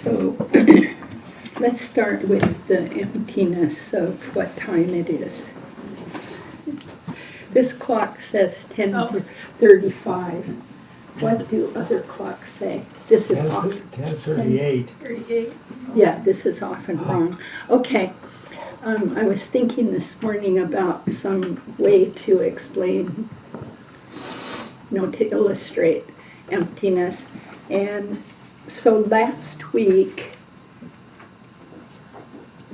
So let's start with the emptiness of what time it is. This clock says 10:35. What do other clocks say? This is off. 10:38. 38. Yeah, this is often wrong. Okay. I was thinking this morning about some way to explain, to illustrate emptiness. And so last week,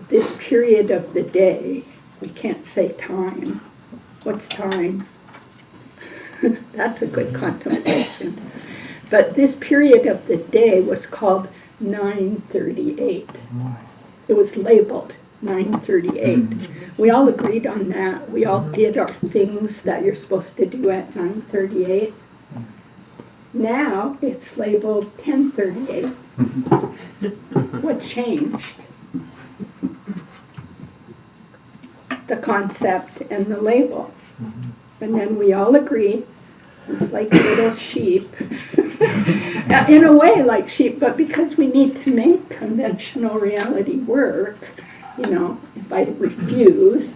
this period of the day, we can't say time. What's time? That's a good contemplation. But this period of the day was called 9:38. It was labeled 9:38. We all agreed on that. We all did our things that you're supposed to do at 9:38. Now it's labeled 10:38. What changed? The concept and the label. And then we all agree, it's like little sheep. In a way like sheep, but because we need to make conventional reality work, if I refuse,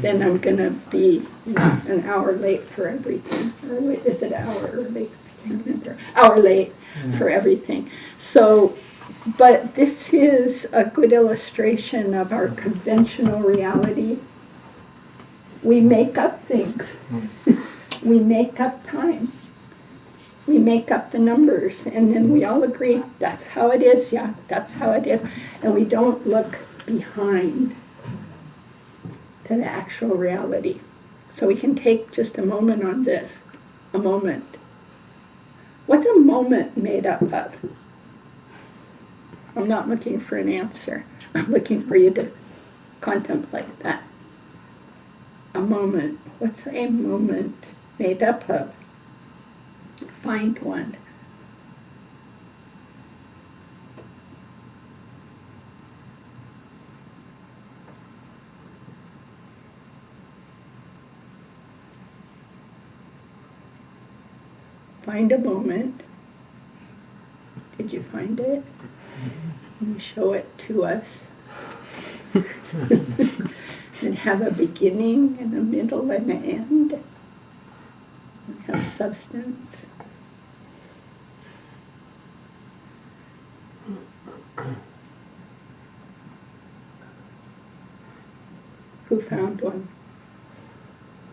then I'm going to be an hour late for everything. Or wait, is it an hour late? I can't remember. Hour late for everything. So, but this is a good illustration of our conventional reality. We make up things. We make up time. We make up the numbers, and then we all agree, that's how it is, yeah, that's how it is. And we don't look behind to the actual reality. So we can take just a moment on this. A moment. What's a moment made up of? I'm not looking for an answer. I'm looking for you to contemplate that. A moment. What's a moment made up of? Find one. Find a moment. Did you find it? Can you show it to us? And have a beginning and a middle and an end. And have substance. Who found one?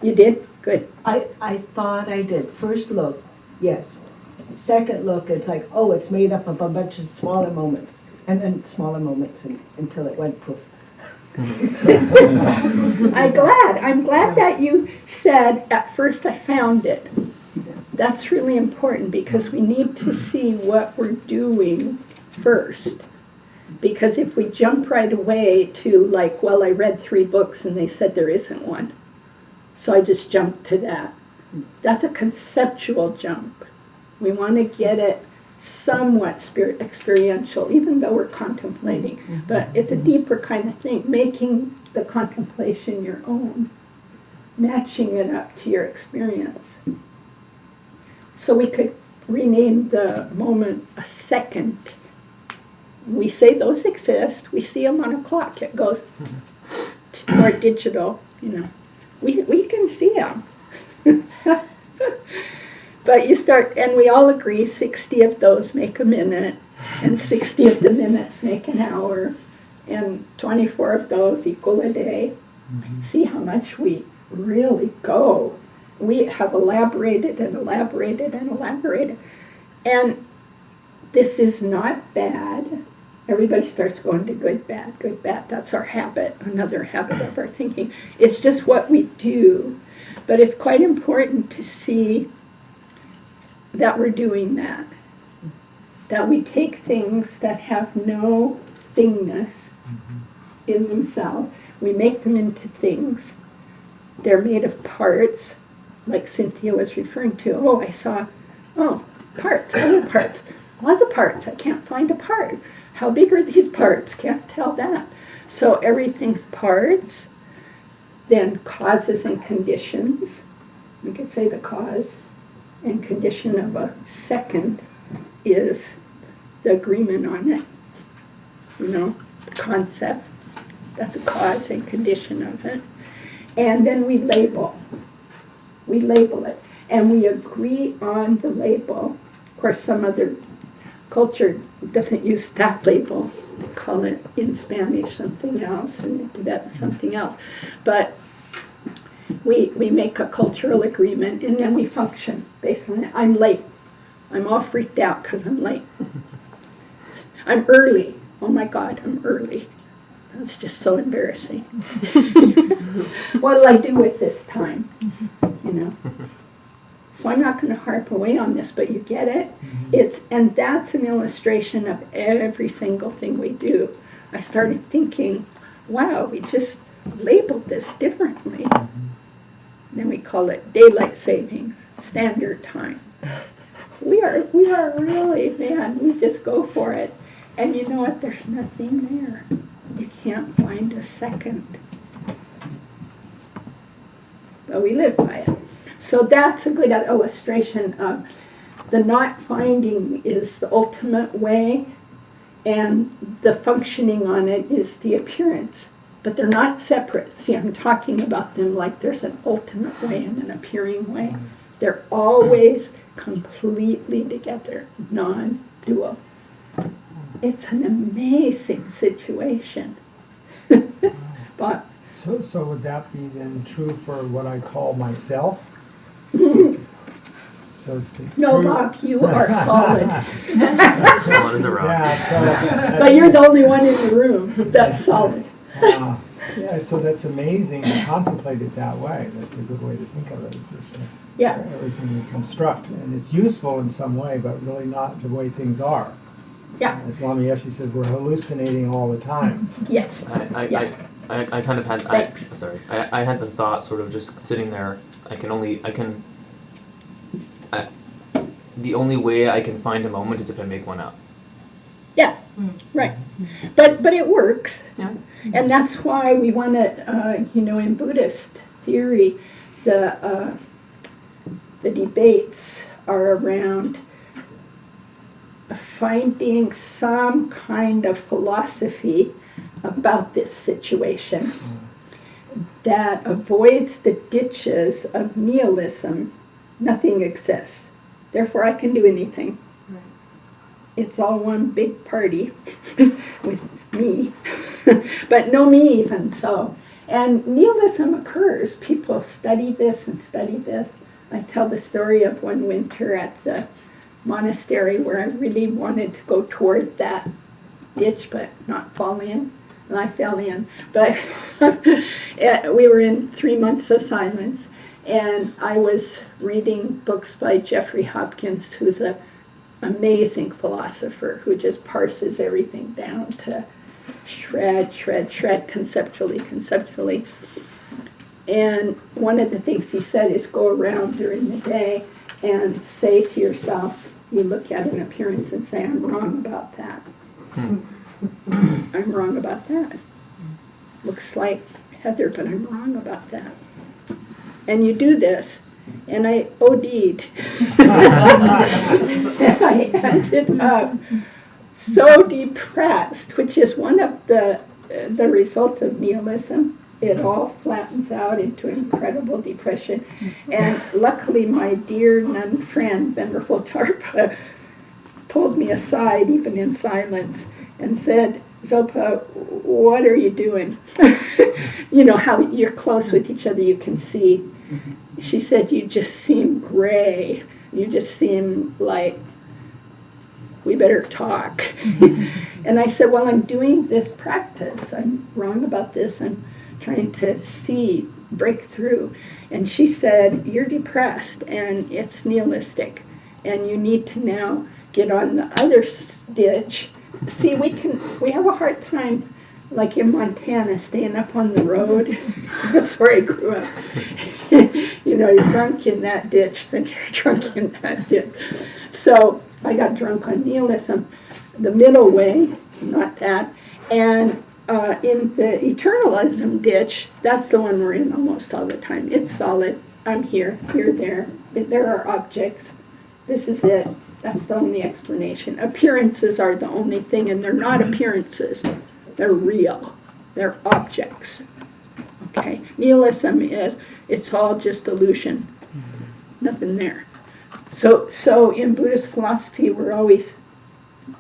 You did? Good. I thought I did. First look, yes. Second look, it's like, oh, it's made up of a bunch of smaller moments. And then smaller moments until it went poof. I'm glad that you said at first I found it. That's really important because we need to see what we're doing first. Because if we jump right away to I read 3 books and they said there isn't one. So I just jumped to that. That's a conceptual jump. We want to get it somewhat experiential, even though we're contemplating. But it's a deeper kind of thing, making the contemplation your own, matching it up to your experience. So we could rename the moment a second. We say those exist. We see them on a clock. It goes more digital, We can see them. But you start, and we all agree 60 of those make a minute, and 60 of the minutes make an hour, and 24 of those equal a day. See how much we really go. We have elaborated and elaborated and elaborated. And this is not bad. Everybody starts going to good, bad, good, bad. That's our habit, another habit of our thinking. It's just what we do. But it's quite important to see that we're doing that. That we take things that have no thingness in themselves. We make them into things. They're made of parts, like Cynthia was referring to. Oh, I saw, parts, other parts. All the parts, I can't find a part. How big are these parts? Can't tell that. So everything's parts, then causes and conditions. We could say the cause and condition of a second is the agreement on it, the concept. That's a cause and condition of it. And then we label. We label it. And we agree on the label. Of course, some other culture doesn't use that label. They call it in Spanish something else, and in Tibetan something else. But we make a cultural agreement, and then we function based on it. I'm late. I'm all freaked out because I'm late. I'm early. Oh my God, I'm early. That's just so embarrassing. What'll I do with this time? So I'm not going to harp away on this, but you get it? And that's an illustration of every single thing we do. I started thinking, wow, we just labeled this differently. Then we call it daylight savings, standard time. We are really, man, we just go for it. And you know what? There's nothing there. You can't find a second. But we live by it. So that's a good illustration of the not finding is the ultimate way, and the functioning on it is the appearance. But they're not separate. See, I'm talking about them like there's an ultimate way and an appearing way. They're always completely together, non-dual. It's an amazing situation. But So would that be then true for what I call myself? So it's no, true. Bob, you are solid. Solid as a rock. Yeah, But you're the only one in the room that's solid. yeah, so that's amazing to contemplate it that way. That's a good way to think of it. Just, Yeah. everything we construct, and it's useful in some way, but really not the way things are. Yeah. As Lama Yeshe said, we're hallucinating all the time. Yes. I kind of had Thanks. I had the thought sort of just sitting there. The only way I can find a moment is if I make one up. Yeah. Right. But it works. Yeah. And that's why we want to, in Buddhist theory, the debates are around finding some kind of philosophy about this situation that avoids the ditches of nihilism. Nothing exists. Therefore, I can do anything. Right. It's all one big party with me, but no me even so. And nihilism occurs. People study this and study this. I tell the story of one winter at the monastery where I really wanted to go toward that ditch but not fall in, and I fell in. But we were in 3 months of silence, and I was reading books by Jeffrey Hopkins, who's an amazing philosopher who just parses everything down to shred, conceptually. And one of the things he said is go around during the day and say to yourself, you look at an appearance and say, I'm wrong about that. I'm wrong about that. Looks like Heather, but I'm wrong about that. And you do this, and I OD'd. And I ended up so depressed, which is one of the results of nihilism. It all flattens out into incredible depression. And luckily, my dear nun friend, Venerable Tarpa, pulled me aside, even in silence, and said, Zopa, what are you doing? You know how you're close with each other, you can see. She said, you just seem gray. You just seem like we better talk. And I said, well, I'm doing this practice. I'm wrong about this. I'm trying to break through. And she said, you're depressed and it's nihilistic. And you need to now get on the other ditch. See, we have a hard time, like in Montana, staying up on the road. That's where I grew up. You know, you're drunk in that ditch, then you're drunk in that ditch. So I got drunk on nihilism, the middle way, not that. And in the eternalism ditch, that's the one we're in almost all the time. It's solid. I'm here, you're there. There are objects. This is it. That's the only explanation. Appearances are the only thing, and they're not appearances. They're real. They're objects. Okay? Nihilism is, it's all just illusion. Nothing there. So in Buddhist philosophy, we're always,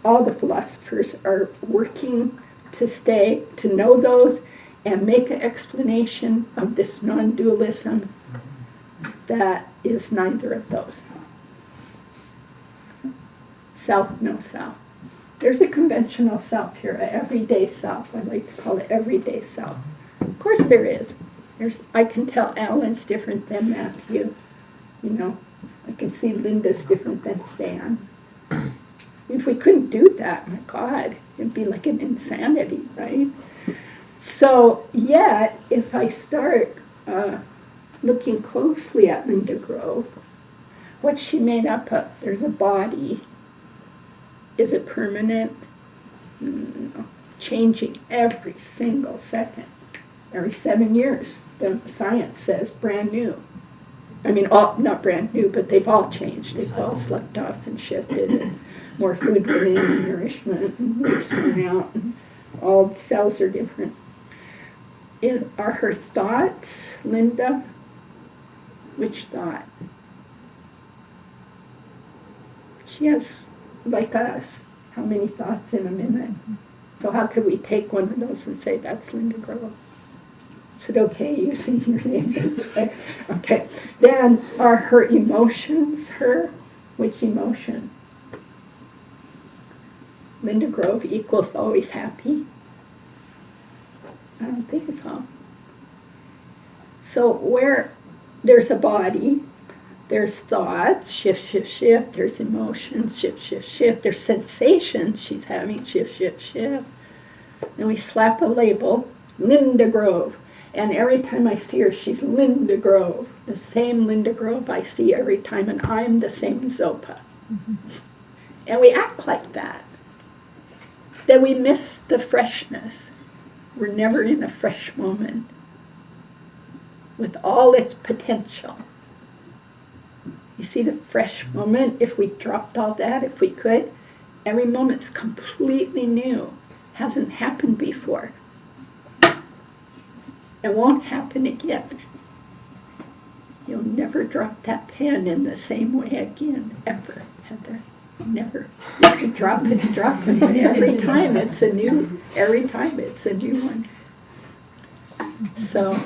all the philosophers are working to know those and make an explanation of this non-dualism that is neither of those. Self, no self. There's a conventional self here, an everyday self. I like to call it everyday self. Of course there is. I can tell Alan's different than Matthew. You know, I can see Linda's different than Stan. If we couldn't do that, my God, it'd be like an insanity, right? So, yet, if I start looking closely at Linda Grove, what's she made up of? There's a body. Is it permanent? No. Changing every single second. Every 7 years, the science says brand new. I mean, not brand new, but they've all changed. They've all slept off and shifted, and more food went in, and nourishment, and waste went out, and all the cells are different. Are her thoughts, Linda? Which thought? She has, like us, how many thoughts in a minute? So how could we take one of those and say, that's Linda Grove? Is it okay using your name to say? Okay. Then are her emotions her? Which emotion? Linda Grove equals always happy? I don't think so. So where there's a body, there's thoughts, shift, shift, shift, there's emotions, shift, shift, shift, there's sensations she's having, shift, shift, shift. Then we slap a label, Linda Grove. And every time I see her, she's Linda Grove. The same Linda Grove I see every time, and I'm the same Zopa. And we act like that. That we miss the freshness. We're never in a fresh moment with all its potential. You see the fresh moment, if we dropped all that, if we could, every moment's completely new. Hasn't happened before. It won't happen again. You'll never drop that pen in the same way again, ever, Heather. Never. You can drop it, but every time it's a new one. So,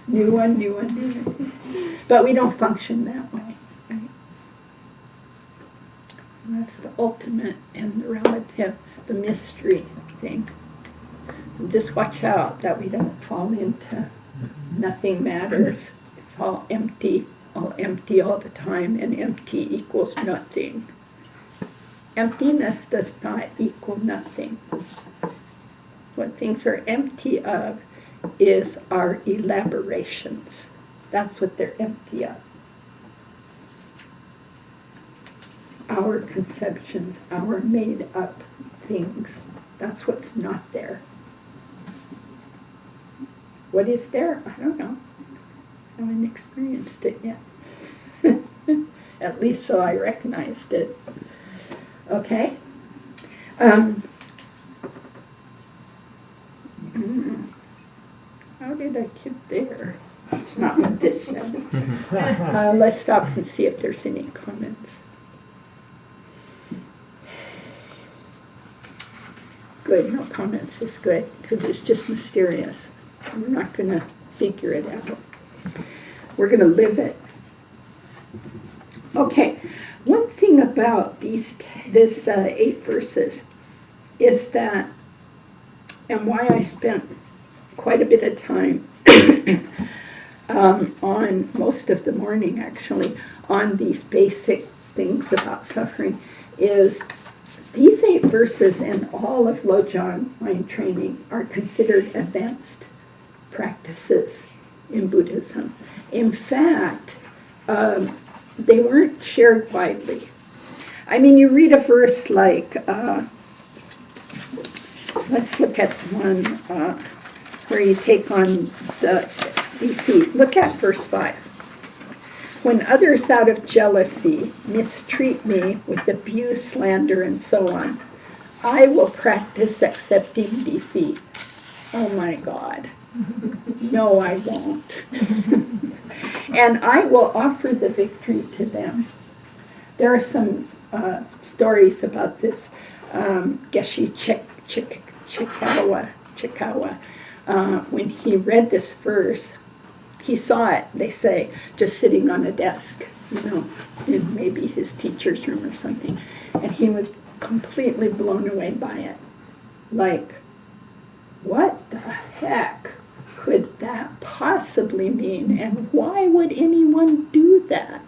new one. But we don't function that way, right? And that's the ultimate and the relative, the mystery thing. And just watch out that we don't fall into nothing matters. It's all empty all the time, and empty equals nothing. Emptiness does not equal nothing. What things are empty of is our elaborations. That's what they're empty of. Our conceptions, our made up things. That's what's not there. What is there? I don't know. I haven't experienced it yet. At least so I recognized it. Okay? How did I get there? That's not what this said. Let's stop and see if there's any comments. Good, no comments is good, because it's just mysterious. We're not going to figure it out. We're going to live it. Okay, one thing about this 8 verses is that, and why I spent quite a bit of time on most of the morning actually on these basic things about suffering, is these 8 verses and all of Lojong mind training are considered advanced practices in Buddhism. In fact, they weren't shared widely. I mean, you read a verse like, let's look at one where you take on the defeat. Look at verse 5. when others out of jealousy mistreat me with abuse, slander, and so on, I will practice accepting defeat. Oh my God. No, I won't. And I will offer the victory to them. There are some stories about this. Geshe Chikawa, when he read this verse, he saw it, they say, just sitting on a desk, in maybe his teacher's room or something. And he was completely blown away by it. Like, what the heck could that possibly mean? And why would anyone do that?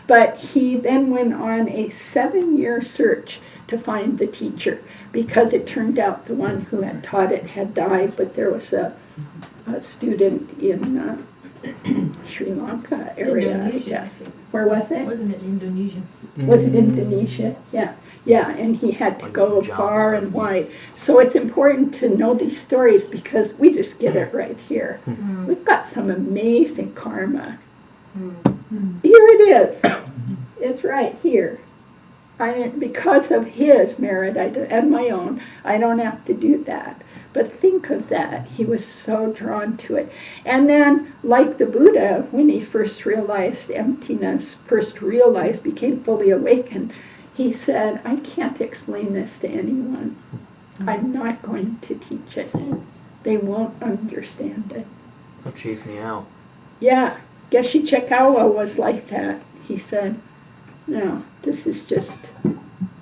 But he then went on a 7-year search to find the teacher, because it turned out the one who had taught it had died, but there was a student in Sri Lanka area, I guess. Where was it? Wasn't it Indonesia? Was it Indonesia? Yeah. Yeah, and he had to go far and wide. So it's important to know these stories because we just get it right here. We've got some amazing karma. Here it is. It's right here. Because of his merit and my own, I don't have to do that. But think of that. He was so drawn to it. And then, like the Buddha, when he first realized emptiness, became fully awakened, he said, I can't explain this to anyone. I'm not going to teach it. They won't understand it. They'll chase me out. Yeah, Geshe Chikawa was like that. He said, no, this is just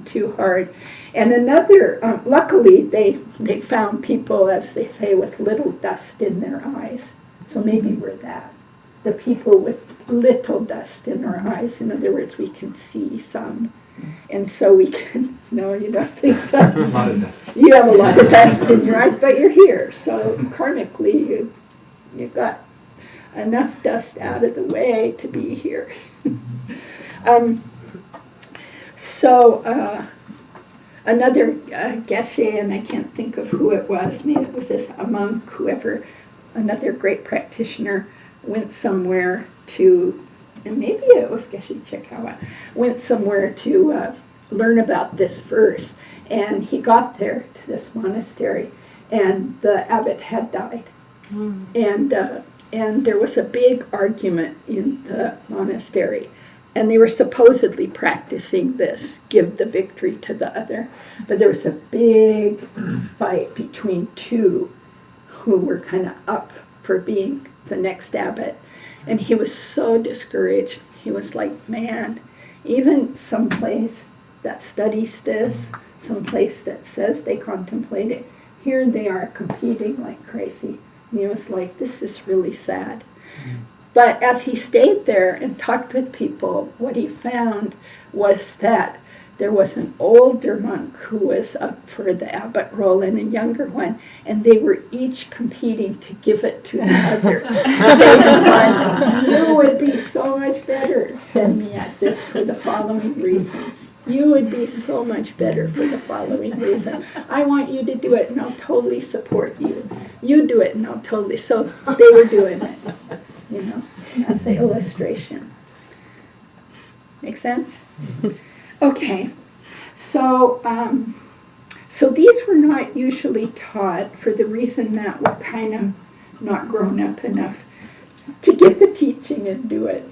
too hard. And another, luckily, they found people, as they say, with little dust in their eyes. So maybe we're that. The people with little dust in our eyes. In other words, we can see some. And so we can, no, you don't think so? A lot of dust. You have a lot of dust in your eyes, but you're here. So karmically, you got enough dust out of the way to be here. Another Geshe, and I can't think of who it was, maybe it was a monk, whoever, another great practitioner, went somewhere to, and maybe it was Geshe Chikawa, went somewhere to learn about this verse. And he got there to this monastery, and the abbot had died. And there was a big argument in the monastery. And they were supposedly practicing this, give the victory to the other. But there was a big fight between two who were kind of up for being the next abbot. And he was so discouraged. He was like, man, even someplace that studies this, someplace that says they contemplate it, here they are competing like crazy. And he was like, this is really sad. But as he stayed there and talked with people, what he found was that there was an older monk who was up for the abbot role and a younger one, and they were each competing to give it to the other. Based on, you would be so much better than me at this for the following reasons. You would be so much better for the following reason. I want you to do it, and I'll totally support you. You do it, and I'll totally. So they were doing it. As the illustration. Make sense? Okay. So these were not usually taught for the reason that we're kind of not grown up enough to get the teaching and do it.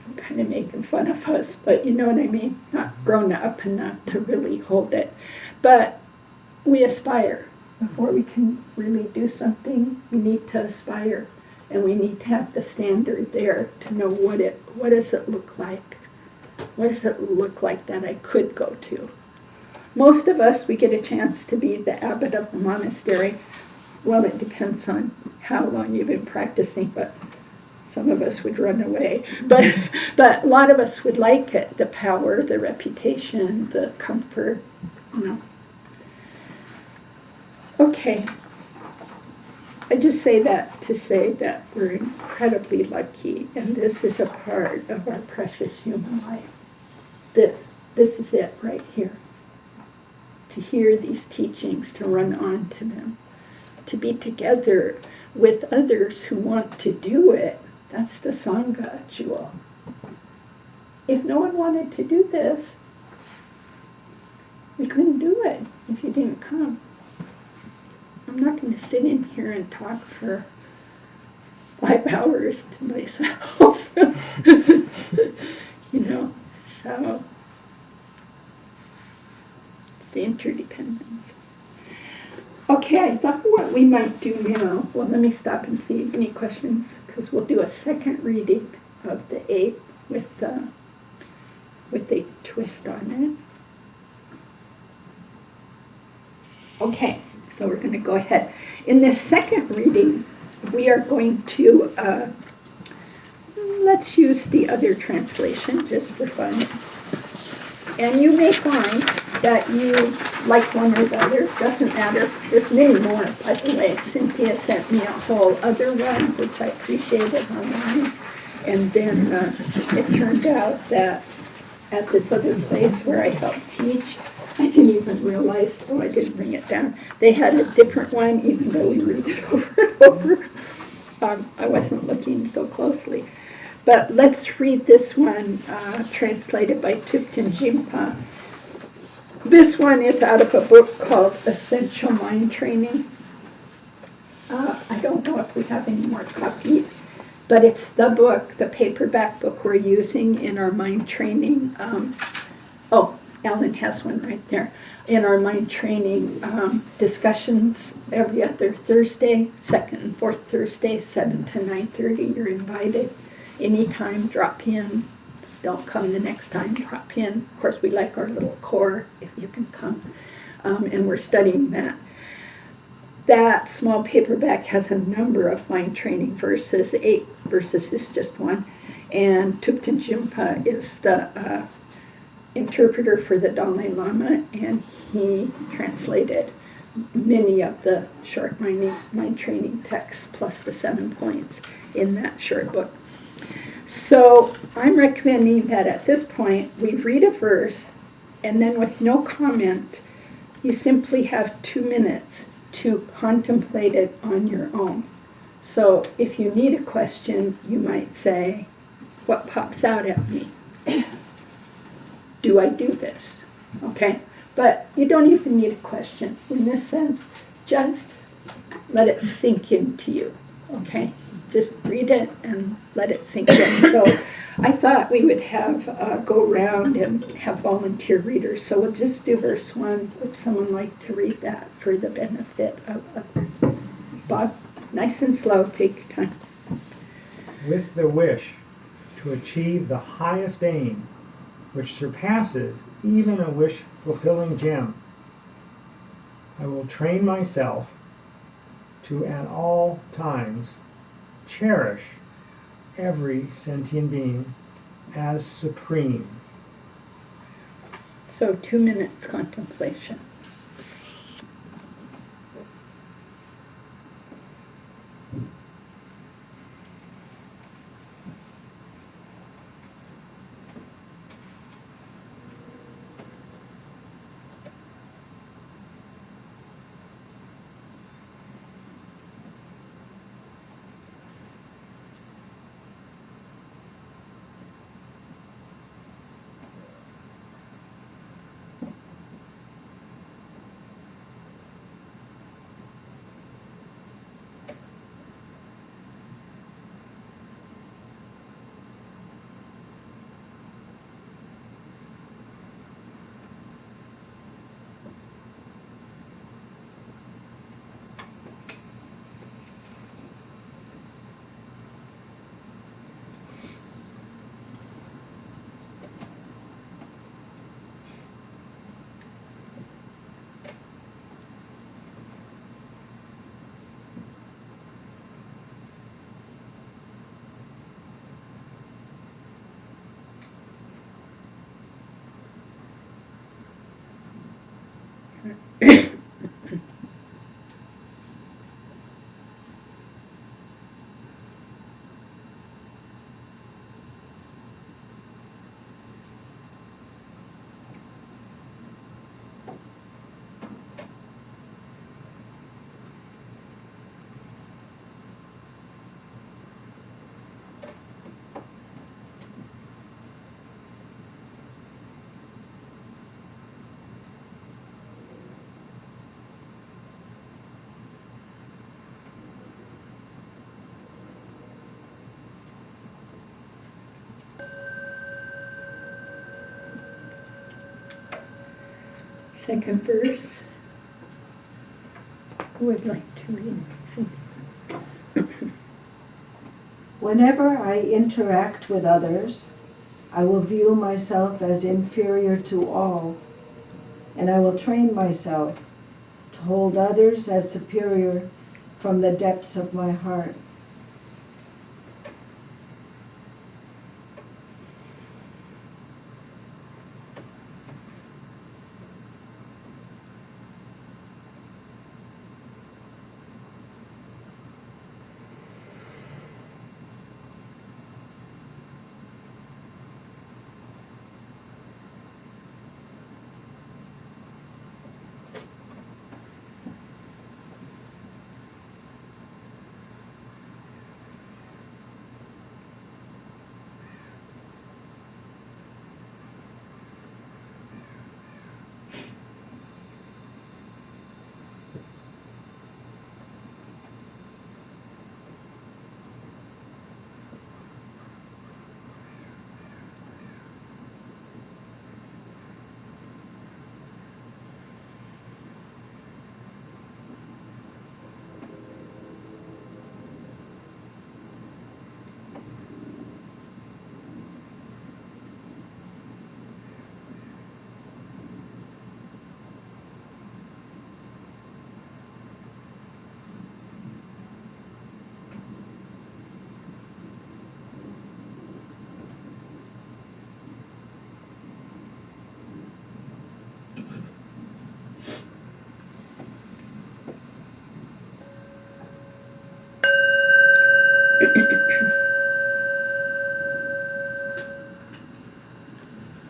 I'm kind of making fun of us, but you know what I mean? Not grown up enough to really hold it. But we aspire. Before we can really do something, we need to aspire. And we need to have the standard there to know what does it look like? What does it look like that I could go to? Most of us, we get a chance to be the abbot of the monastery. Well, it depends on how long you've been practicing, but some of us would run away. But a lot of us would like it, the power, the reputation, the comfort, Okay. I just say that to say that we're incredibly lucky, and this is a part of our precious human life. This is it right here. To hear these teachings, to run on to them, to be together with others who want to do it. That's the Sangha, Jewel. if no one wanted to do this, we couldn't do it if you didn't come. I'm not going to sit in here and talk for 5 hours to myself. You know, so it's the interdependence. Okay, I thought what we might do now, well, let me stop and see any questions, because we'll do a second reading of the 8 with a twist on it. Okay, so we're going to go ahead. In this second reading, we are going to, let's use the other translation just for fun. And you may find that you like one or the other, doesn't matter. There's many more, by the way. Cynthia sent me a whole other one, which I appreciated online. And then it turned out that at this other place where I helped teach, I didn't even realize, oh, I didn't bring it down. They had a different one, even though we read it over and over. I wasn't looking so closely. But let's read this one, translated by Thupten Jinpa. This one is out of a book called Essential Mind Training. I don't know if we have any more copies, but it's the book, the paperback book we're using in our mind training. Oh, Alan has one right there. In our mind training discussions every other Thursday, second and fourth Thursday, 7 to 9:30. You're invited. Anytime, drop in. Don't come the next time, drop in. Of course, we like our little core, if you can come. And we're studying that. That small paperback has a number of mind training verses. 8 verses is just one. And Thupten Jinpa is the interpreter for the Dalai Lama, and he translated many of the short mind training texts, plus the 7 points in that short book. So I'm recommending that at this point we read a verse, and then with no comment, you simply have 2 minutes to contemplate it on your own. So if you need a question, you might say, what pops out at me? Do I do this? Okay? But you don't even need a question. In this sense, just let it sink into you. Okay? Just read it and let it sink in. So I thought we would have go around and have volunteer readers. So we'll just do verse 1. Would someone like to read that for the benefit of others? Bob, nice and slow. Take your time. With the wish to achieve the highest aim, which surpasses even a wish-fulfilling gem, I will train myself to at all times cherish every sentient being as supreme. So 2 minutes contemplation. second verse. Who would like to read? Whenever I interact with others, I will view myself as inferior to all, and I will train myself to hold others as superior from the depths of my heart.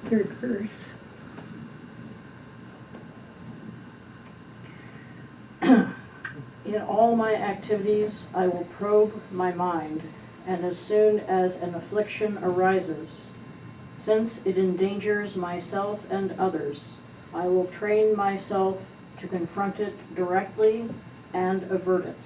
Third verse. In all my activities, I will probe my mind, and as soon as an affliction arises, since it endangers myself and others, I will train myself to confront it directly and avert it.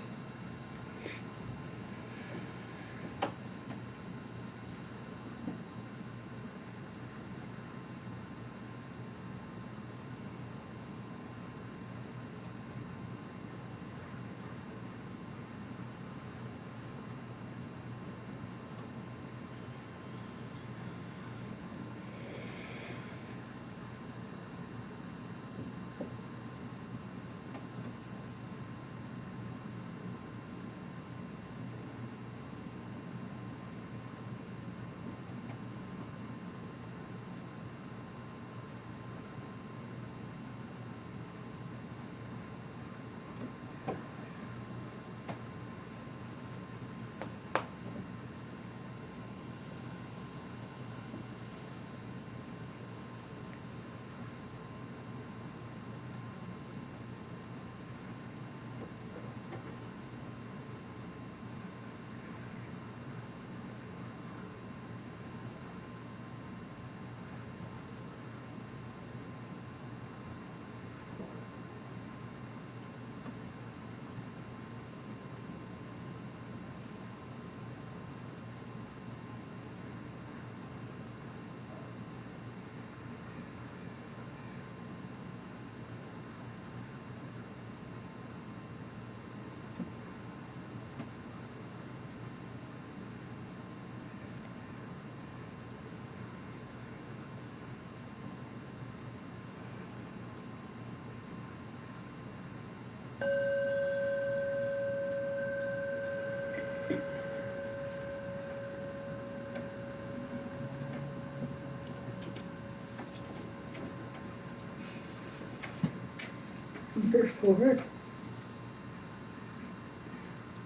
Number 4.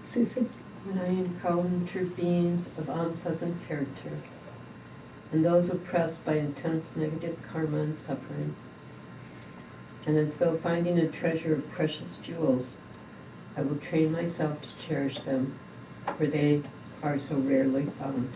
Susan. When I encounter beings of unpleasant character, and those oppressed by intense negative karma and suffering, and as though finding a treasure of precious jewels, I will train myself to cherish them, for they are so rarely found.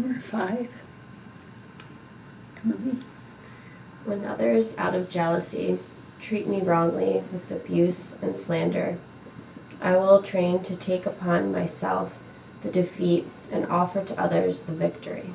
Number 5. Emily. When others, out of jealousy, treat me wrongly with abuse and slander, I will train to take upon myself the defeat and offer to others the victory.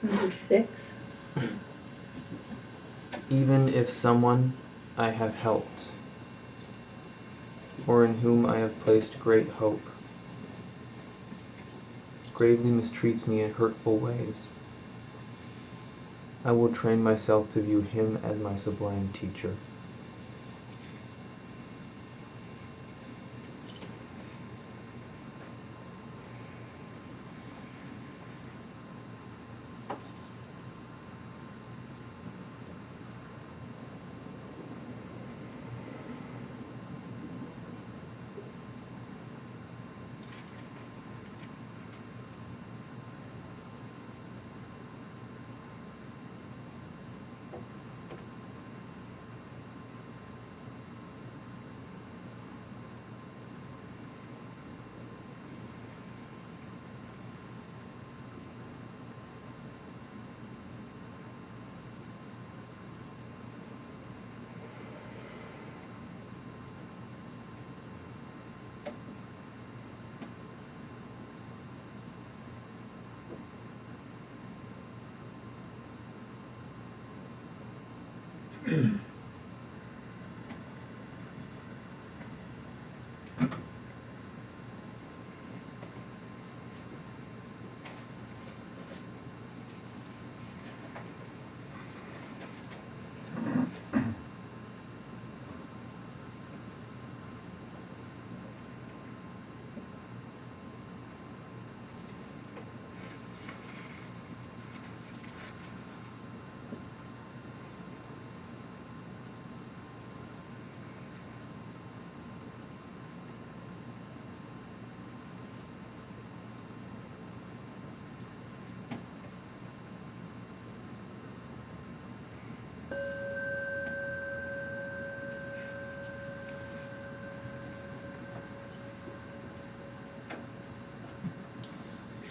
Number 6. Even if someone I have helped, or in whom I have placed great hope, gravely mistreats me in hurtful ways, I will train myself to view him as my sublime teacher.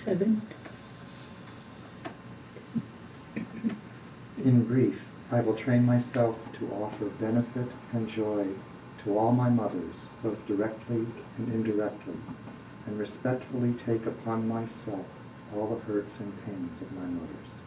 Seven. In brief, I will train myself to offer benefit and joy to all my mothers, both directly and indirectly, and respectfully take upon myself all the hurts and pains of my mothers.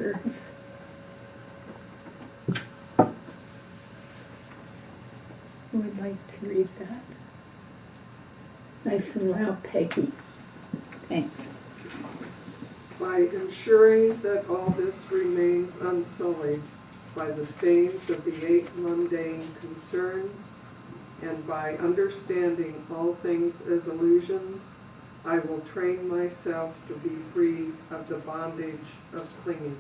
verse. Who would like to read that? Nice and loud, Peggy. Thanks. By ensuring that all this remains unsullied by the stains of the 8 mundane concerns, and by understanding all things as illusions, I will train myself to be free of the bondage of clinging.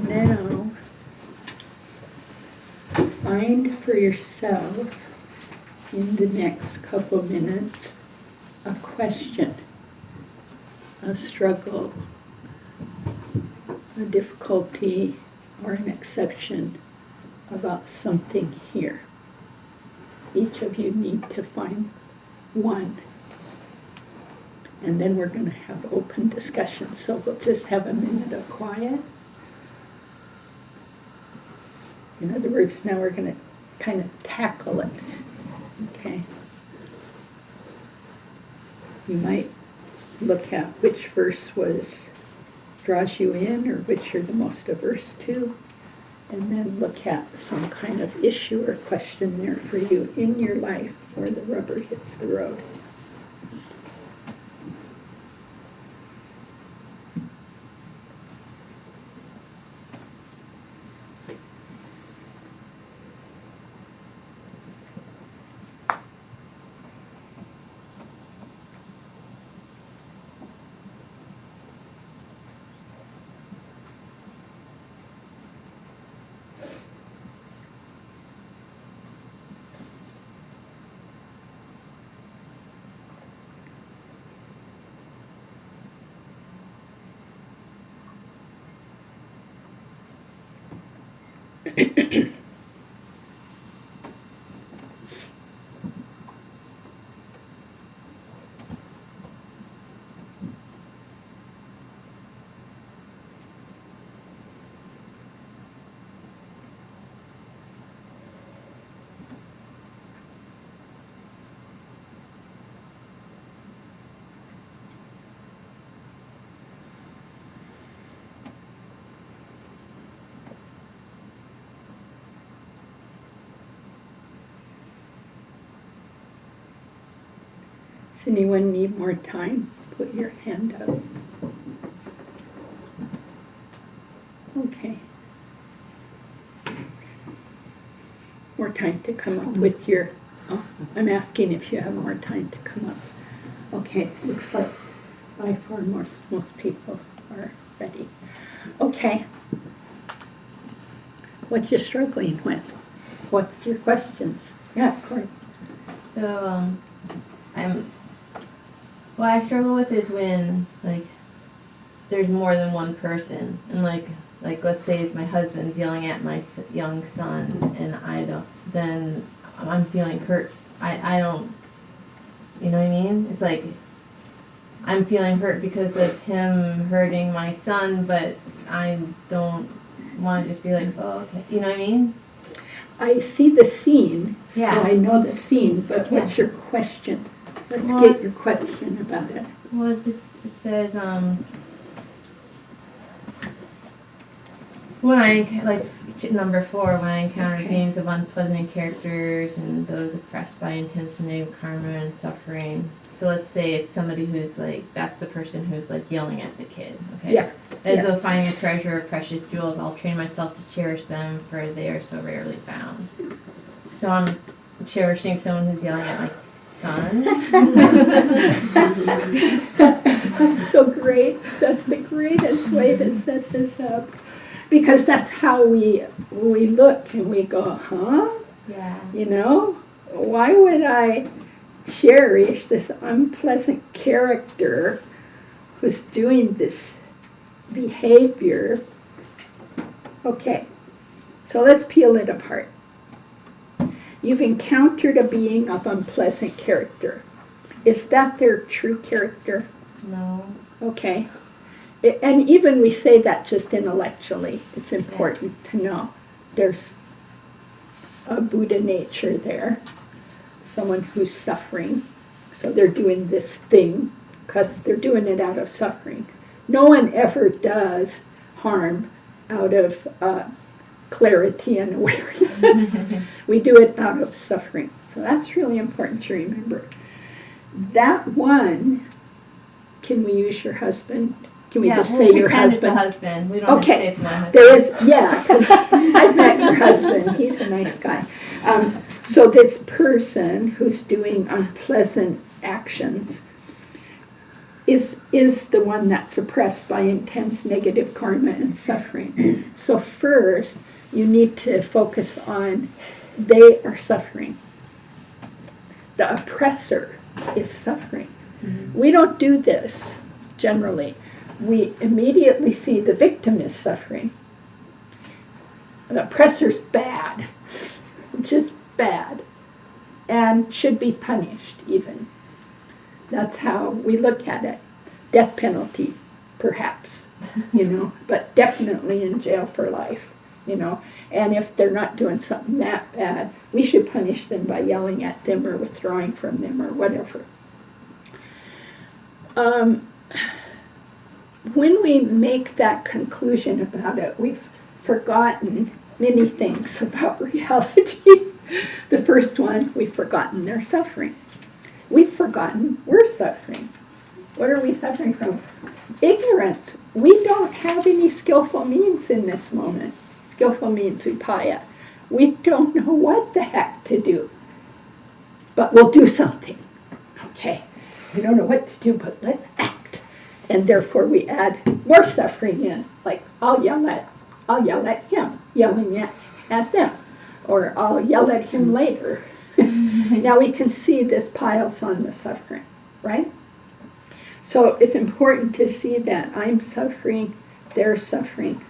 Now, find for yourself in the next couple minutes a question, a struggle, a difficulty, or an exception about something here. Each of you need to find one. And then we're going to have open discussion. So we'll just have a minute of quiet. In other words, now we're going to kind of tackle it. Okay? You might look at which verse draws you in or which you're the most averse to, and then look at some kind of issue or question there for you in your life where the rubber hits the road. Does anyone need more time? Put your hand up. Okay. More time to come up with your, oh, I'm asking if you have more time to come up. Okay, looks like by far most people are ready. Okay. What you struggling with? What's your questions? Yeah, Corey. So, what I struggle with is when, like, there's more than one person, and like let's say it's my husband's yelling at my young son, and then I'm feeling hurt. I don't, you know what I mean? It's like, I'm feeling hurt because of him hurting my son, but I don't want to just be like, oh, okay, you know what I mean? I see the scene, Yeah. so I know the scene, but what's your question? Let's get your question about it. Well, it says, when I, like, number 4, when I encounter beings of unpleasant characters and those oppressed by intense negative karma and suffering. So let's say it's somebody who's like, that's the person who's like yelling at the kid, okay? Yeah. As though finding a treasure or precious jewels, I'll train myself to cherish them, for they are so rarely found. So I'm cherishing someone who's yelling at my son. That's so great. That's the greatest way to set this up. Because that's how we look and we go, huh? Yeah. You know? Why would I cherish this unpleasant character who's doing this behavior? Okay, so let's peel it apart. You've encountered a being of unpleasant character. Is that their true character? No. Okay. And even we say that just intellectually. It's important to know there's a Buddha nature there, someone who's suffering. So they're doing this thing because they're doing it out of suffering. No one ever does harm out of clarity and awareness. We do it out of suffering. So that's really important to remember. That one, can we use your husband? Can we just say your husband? It's a husband. We don't have to say it's my husband. There is, yeah, because I've met your husband. He's a nice guy. So this person who's doing unpleasant actions is the one that's oppressed by intense negative karma and suffering. So first, you need to focus on they are suffering. The oppressor is suffering. Mm-hmm. We don't do this generally. We immediately see the victim is suffering. The oppressor's bad, just bad, and should be punished even. That's how we look at it. Death penalty, perhaps, but definitely in jail for life, And if they're not doing something that bad, we should punish them by yelling at them or withdrawing from them or whatever. When we make that conclusion about it, we've forgotten many things about reality. The first one, we've forgotten their suffering. We've forgotten we're suffering. What are we suffering from? Ignorance. We don't have any skillful means in this moment. Skillful means upaya. We don't know what the heck to do. But we'll do something. Okay. We don't know what to do, but let's act. And therefore we add more suffering in. Like, I'll yell at him, yelling at them. Or I'll yell at him later. Now we can see this piles on the suffering, right? So it's important to see that I'm suffering, they're suffering.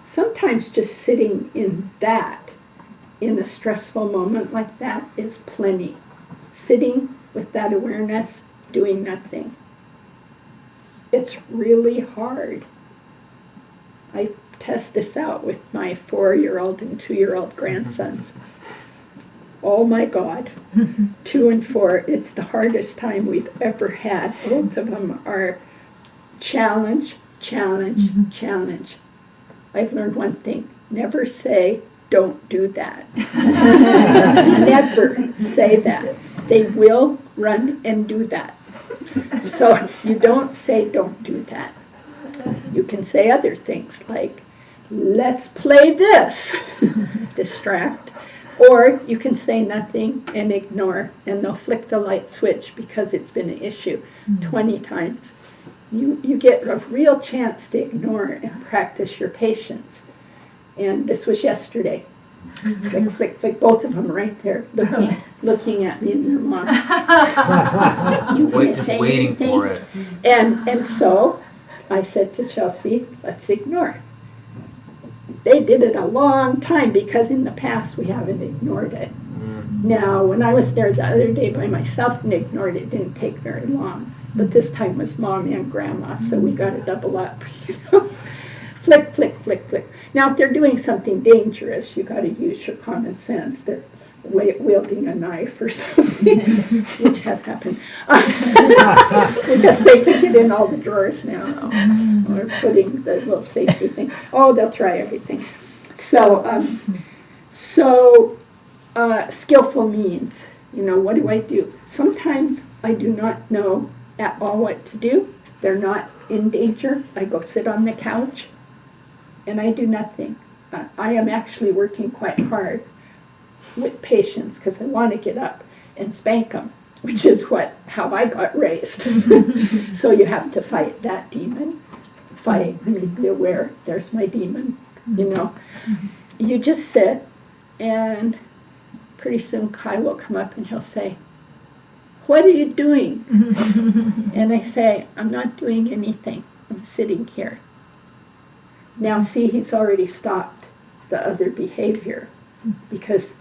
Sometimes just sitting in that, in a stressful moment like that, is plenty. Sitting with that awareness, doing nothing. It's really hard. I test this out with my 4-year-old and 2-year-old grandsons. Oh my God, 2 and 4, it's the hardest time we've ever had. Both of them are challenge. I've learned one thing, never say, don't do that. Never say that. They will run and do that. So you don't say, don't do that. You can say other things like, let's play this, distract. Or you can say nothing and ignore, and they'll flick the light switch because it's been an issue 20 times. You get a real chance to ignore and practice your patience. And this was yesterday. Flick, flick, flick, both of them right there looking at me and their mom. You can't Just say waiting anything. for it. And so I said to Chelsea, let's ignore. They did it a long time because in the past we haven't ignored it. Now, when I was there the other day by myself and ignored it, it didn't take very long. But this time was Mom and Grandma, so we got to double up. Flick, flick, flick, flick. Now, if they're doing something dangerous, you got to use your common sense. They're wielding a knife or something, which has happened. Because they can get in all the drawers now. Or putting the little safety thing. Oh, they'll try everything. So, skillful means, what do I do? Sometimes I do not know at all what to do. They're not in danger. I go sit on the couch and I do nothing. I am actually working quite hard with patience because I want to get up and spank them, which is how I got raised. So you have to fight that demon. Fight, I mean, be aware, there's my demon, You just sit, and pretty soon Kai will come up and he'll say, what are you doing? And I say, I'm not doing anything. I'm sitting here. Now see, he's already stopped the other behavior because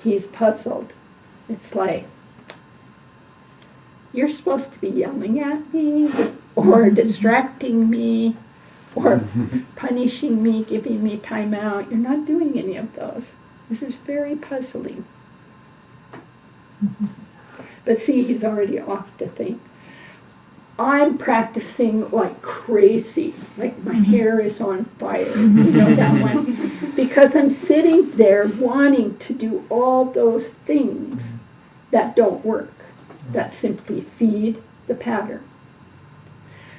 he's puzzled. It's like, you're supposed to be yelling at me or distracting me or punishing me, giving me time out. You're not doing any of those. This is very puzzling. But see, he's already off to think. I'm practicing like crazy, like my hair is on fire, that one. Because I'm sitting there wanting to do all those things that don't work, that simply feed the pattern.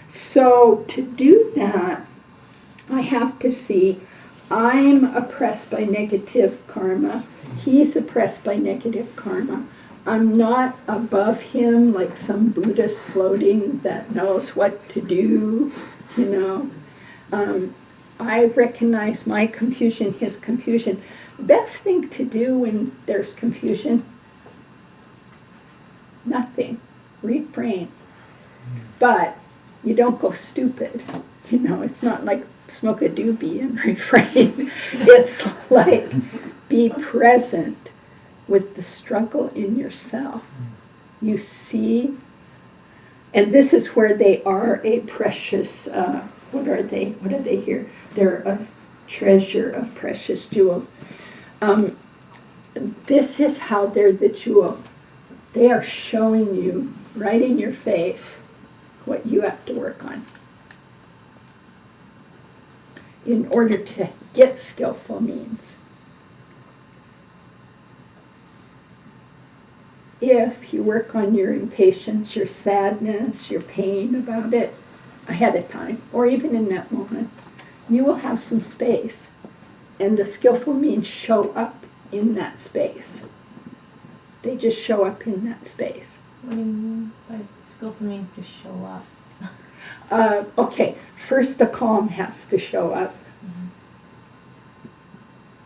So to do that, I have to see I'm oppressed by negative karma. He's oppressed by negative karma. I'm not above him like some Buddhist floating that knows what to do, I recognize my confusion, his confusion. Best thing to do when there's confusion, nothing. Refrain. But you don't go stupid. It's not like smoke a doobie and refrain. It's like be present with the struggle in yourself. You see, and this is where they are a precious, what are they here? They're a treasure of precious jewels. This is how they're the jewel. They are showing you right in your face what you have to work on in order to get skillful means. If you work on your impatience, your sadness, your pain about it ahead of time, or even in that moment, you will have some space. And the skillful means show up in that space. They just show up in that space. What do you mean by skillful means to show up? Okay, first the calm has to show up.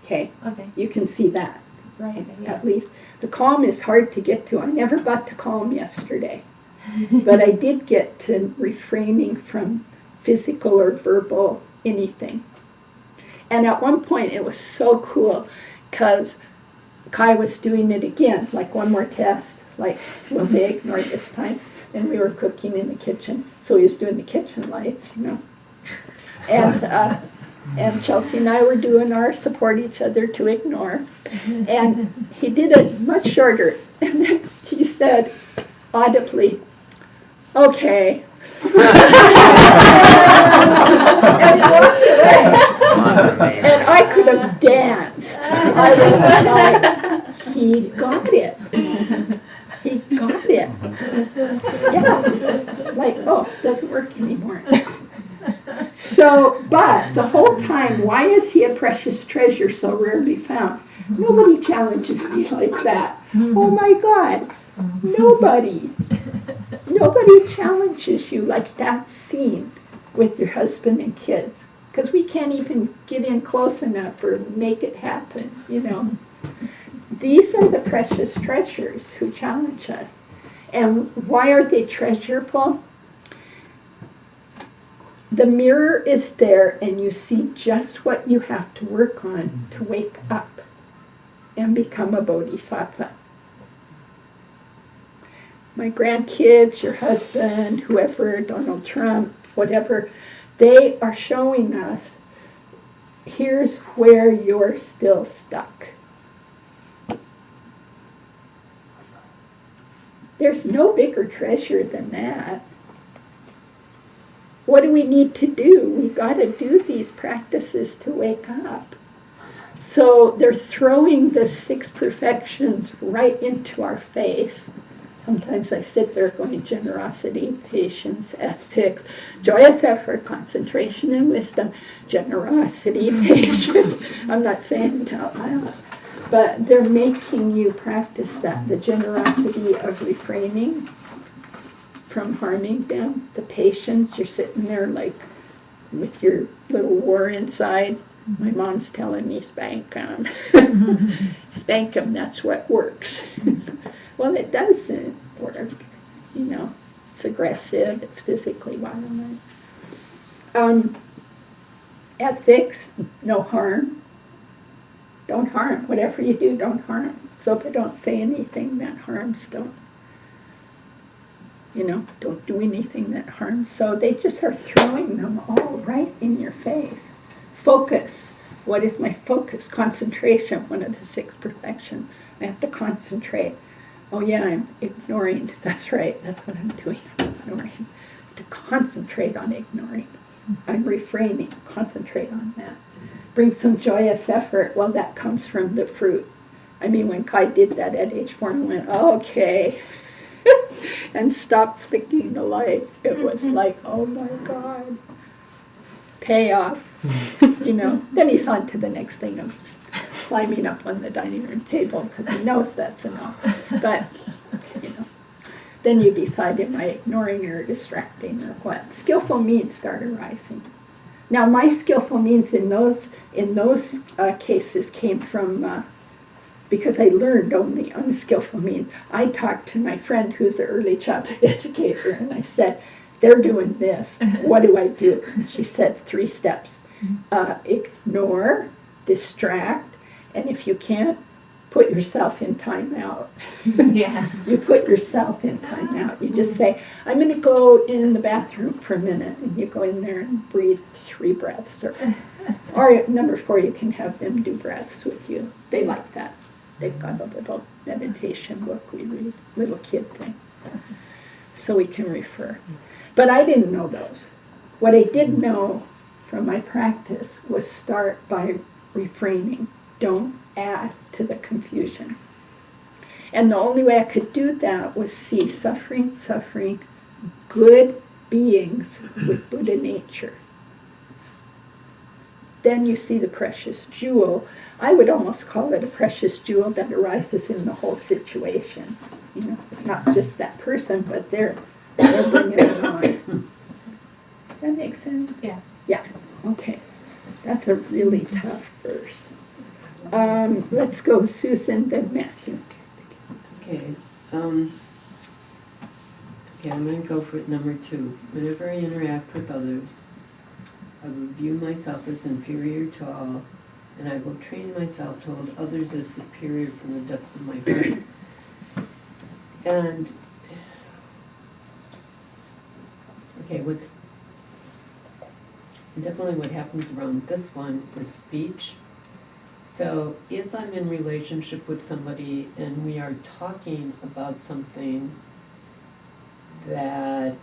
Okay, you can see that, right? Okay, yeah. At least. The calm is hard to get to. I never got to calm yesterday. But I did get to refraining from physical or verbal anything. And at one point it was so cool because Kai was doing it again, like one more test, like will they ignore it this time? And we were cooking in the kitchen, so he was doing the kitchen lights, And Chelsea and I were doing our support each other to ignore. And he did it much shorter. And then he said audibly, okay. And he walked away. And I could have danced. I was like, he got it. He got it. Yeah. Doesn't work anymore. So, but the whole time, why is he a precious treasure so rarely found? Nobody challenges me like that. Oh my God, nobody. Nobody challenges you like that scene with your husband and kids. Because we can't even get in close enough or make it happen, you know. These are the precious treasures who challenge us. And why are they treasureful? The mirror is there and you see just what you have to work on to wake up and become a bodhisattva. My grandkids, your husband, whoever, Donald Trump, whatever, they are showing us, here's where you're still stuck. There's no bigger treasure than that. What do we need to do? We've got to do these practices to wake up. So they're throwing the 6 perfections right into our face. Sometimes I sit there going, generosity, patience, ethics, joyous effort, concentration and wisdom, generosity, patience. I'm not saying it out loud, but they're making you practice that. The generosity of refraining from harming them, the patience, you're sitting there like with your little war inside. My mom's telling me, spank them. Spank them, that's what works. Well, it doesn't work, you know. It's aggressive, it's physically violent. Ethics, no harm. Don't harm. Whatever you do, don't harm. Zopa, don't say anything that harms. Don't do anything that harms. So they just are throwing them all right in your face. Focus. What is my focus? Concentration, one of the 6 perfections. I have to concentrate. Oh yeah, I'm ignoring. That's right. That's what I'm doing. I'm ignoring. To concentrate on ignoring. I'm refraining. Concentrate on that. Bring some joyous effort. Well, that comes from the fruit. I mean, when Kai did that at age 4, I went, okay. And stopped flicking the light. It was like, oh my God. Payoff. You know. Then he's on to the next thing of climbing up on the dining room table because he knows that's enough. But, you know, then you decide, am I ignoring or distracting or what? Skillful means start arising. Now, my skillful means in those cases came from, because I learned only unskillful means. I talked to my friend who's the early childhood educator, and I said, they're doing this. What do I do? And she said 3 steps. Ignore, distract, and if you can't, put yourself in timeout. Yeah. You put yourself in timeout. You just say, I'm going to go in the bathroom for a minute, and you go in there and breathe 3 breaths. Or number 4, you can have them do breaths with you. They like that. They've got a little meditation book we read, little kid thing. So we can refer. But I didn't know those. What I did know from my practice was start by refraining. Don't add to the confusion. And the only way I could do that was see suffering, good beings with Buddha nature. Then you see the precious jewel. I would almost call it a precious jewel that arises in the whole situation. You know, it's not just that person, but they're bringing it on. That makes sense? Yeah. Yeah, okay. That's a really tough verse. Let's go Susan, then Matthew. Okay. Okay, I'm going to go for number 2. Whenever I interact with others, I will view myself as inferior to all, and I will train myself to hold others as superior from the depths of my heart. And, okay, definitely what happens around this one is speech. So if I'm in relationship with somebody and we are talking about something that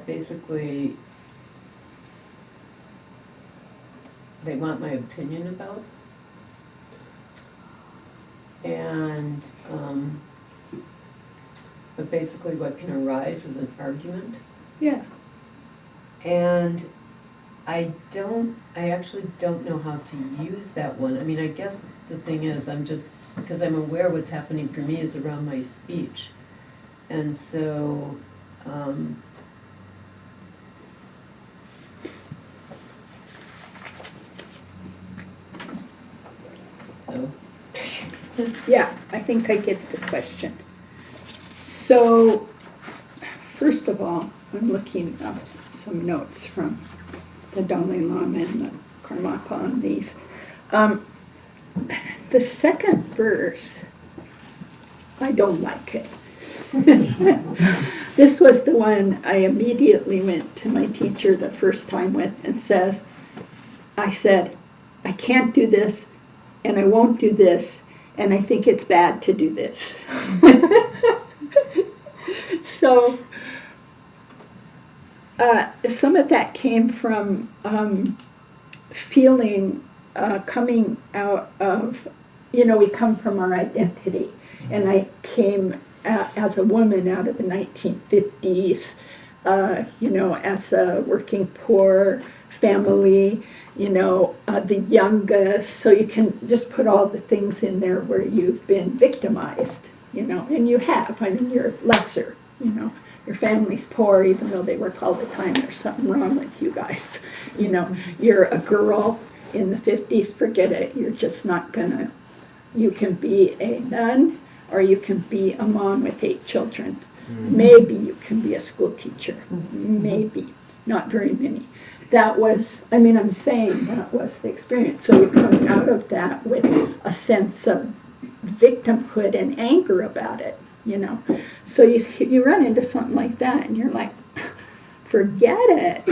basically they want my opinion about, And, but basically what can arise is an argument. Yeah. And I actually don't know how to use that one. I mean, I guess the thing is, because I'm aware what's happening for me is around my speech. And so, Yeah, I think I get the question. So, first of all, I'm looking up some notes from the Dalai Lama and the Karmapa on these. The second verse, I don't like it. This was the one I immediately went to my teacher the first time with and I said, I can't do this, and I won't do this, and I think it's bad to do this. So, some of that came from feeling, coming out of, we come from our identity. And I came as a woman out of the 1950s, as a working poor family, the youngest. So you can just put all the things in there where you've been victimized, and you have. I mean, you're lesser, Your family's poor, even though they work all the time. There's something wrong with you guys. You're a girl in the 50s, forget it. You're just not gonna, you can be a nun or you can be a mom with 8 children. Maybe you can be a school teacher. Maybe. Not very many. That was, I'm saying that was the experience. So you come out of that with a sense of victimhood and anger about it, So you run into something like that and you're like, forget it,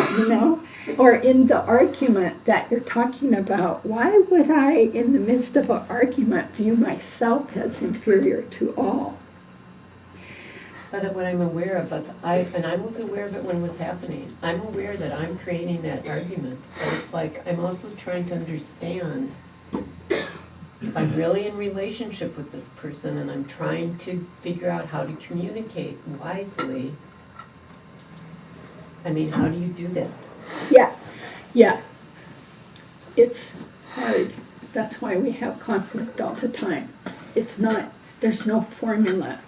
Or in the argument that you're talking about, why would I, in the midst of an argument, view myself as inferior to all? but what I'm aware of, I was aware of it when it was happening. I'm aware that I'm creating that argument, but it's like I'm also trying to understand if I'm really in relationship with this person and I'm trying to figure out how to communicate wisely. I mean, how do you do that? Yeah. It's hard. That's why we have conflict all the time. It's not, there's no formula.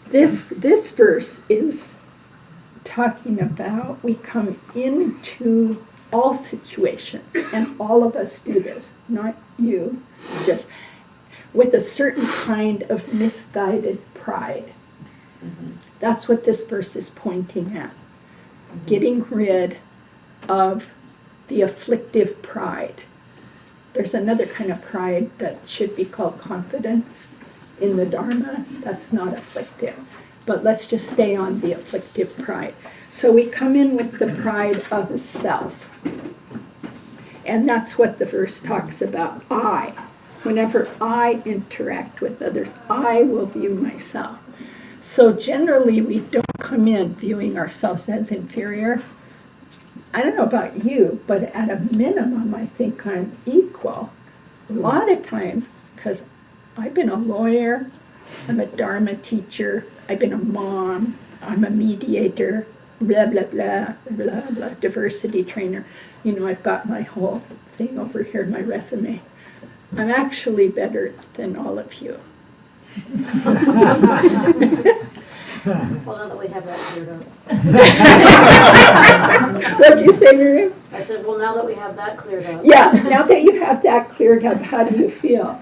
This verse is talking about we come into all situations, and all of us do this, not you, just with a certain kind of misguided pride. That's what this verse is pointing at. Getting rid of the afflictive pride. There's another kind of pride that should be called confidence in the Dharma. That's not afflictive. But let's just stay on the afflictive pride. So we come in with the pride of a self. And that's what the verse talks about. I. Whenever I interact with others, I will view myself. So generally we don't come in viewing ourselves as inferior. I don't know about you, but at a minimum I think I'm equal. A lot of times, because I've been a lawyer, I'm a Dharma teacher, I've been a mom, I'm a mediator, blah, blah, blah, blah, blah, diversity trainer. I've got my whole thing over here, my resume. I'm actually better than all of you. Well, now that we have that cleared up. What'd you say, Miriam? I said, well, now that we have that cleared up. Yeah, now that you have that cleared up, how do you feel?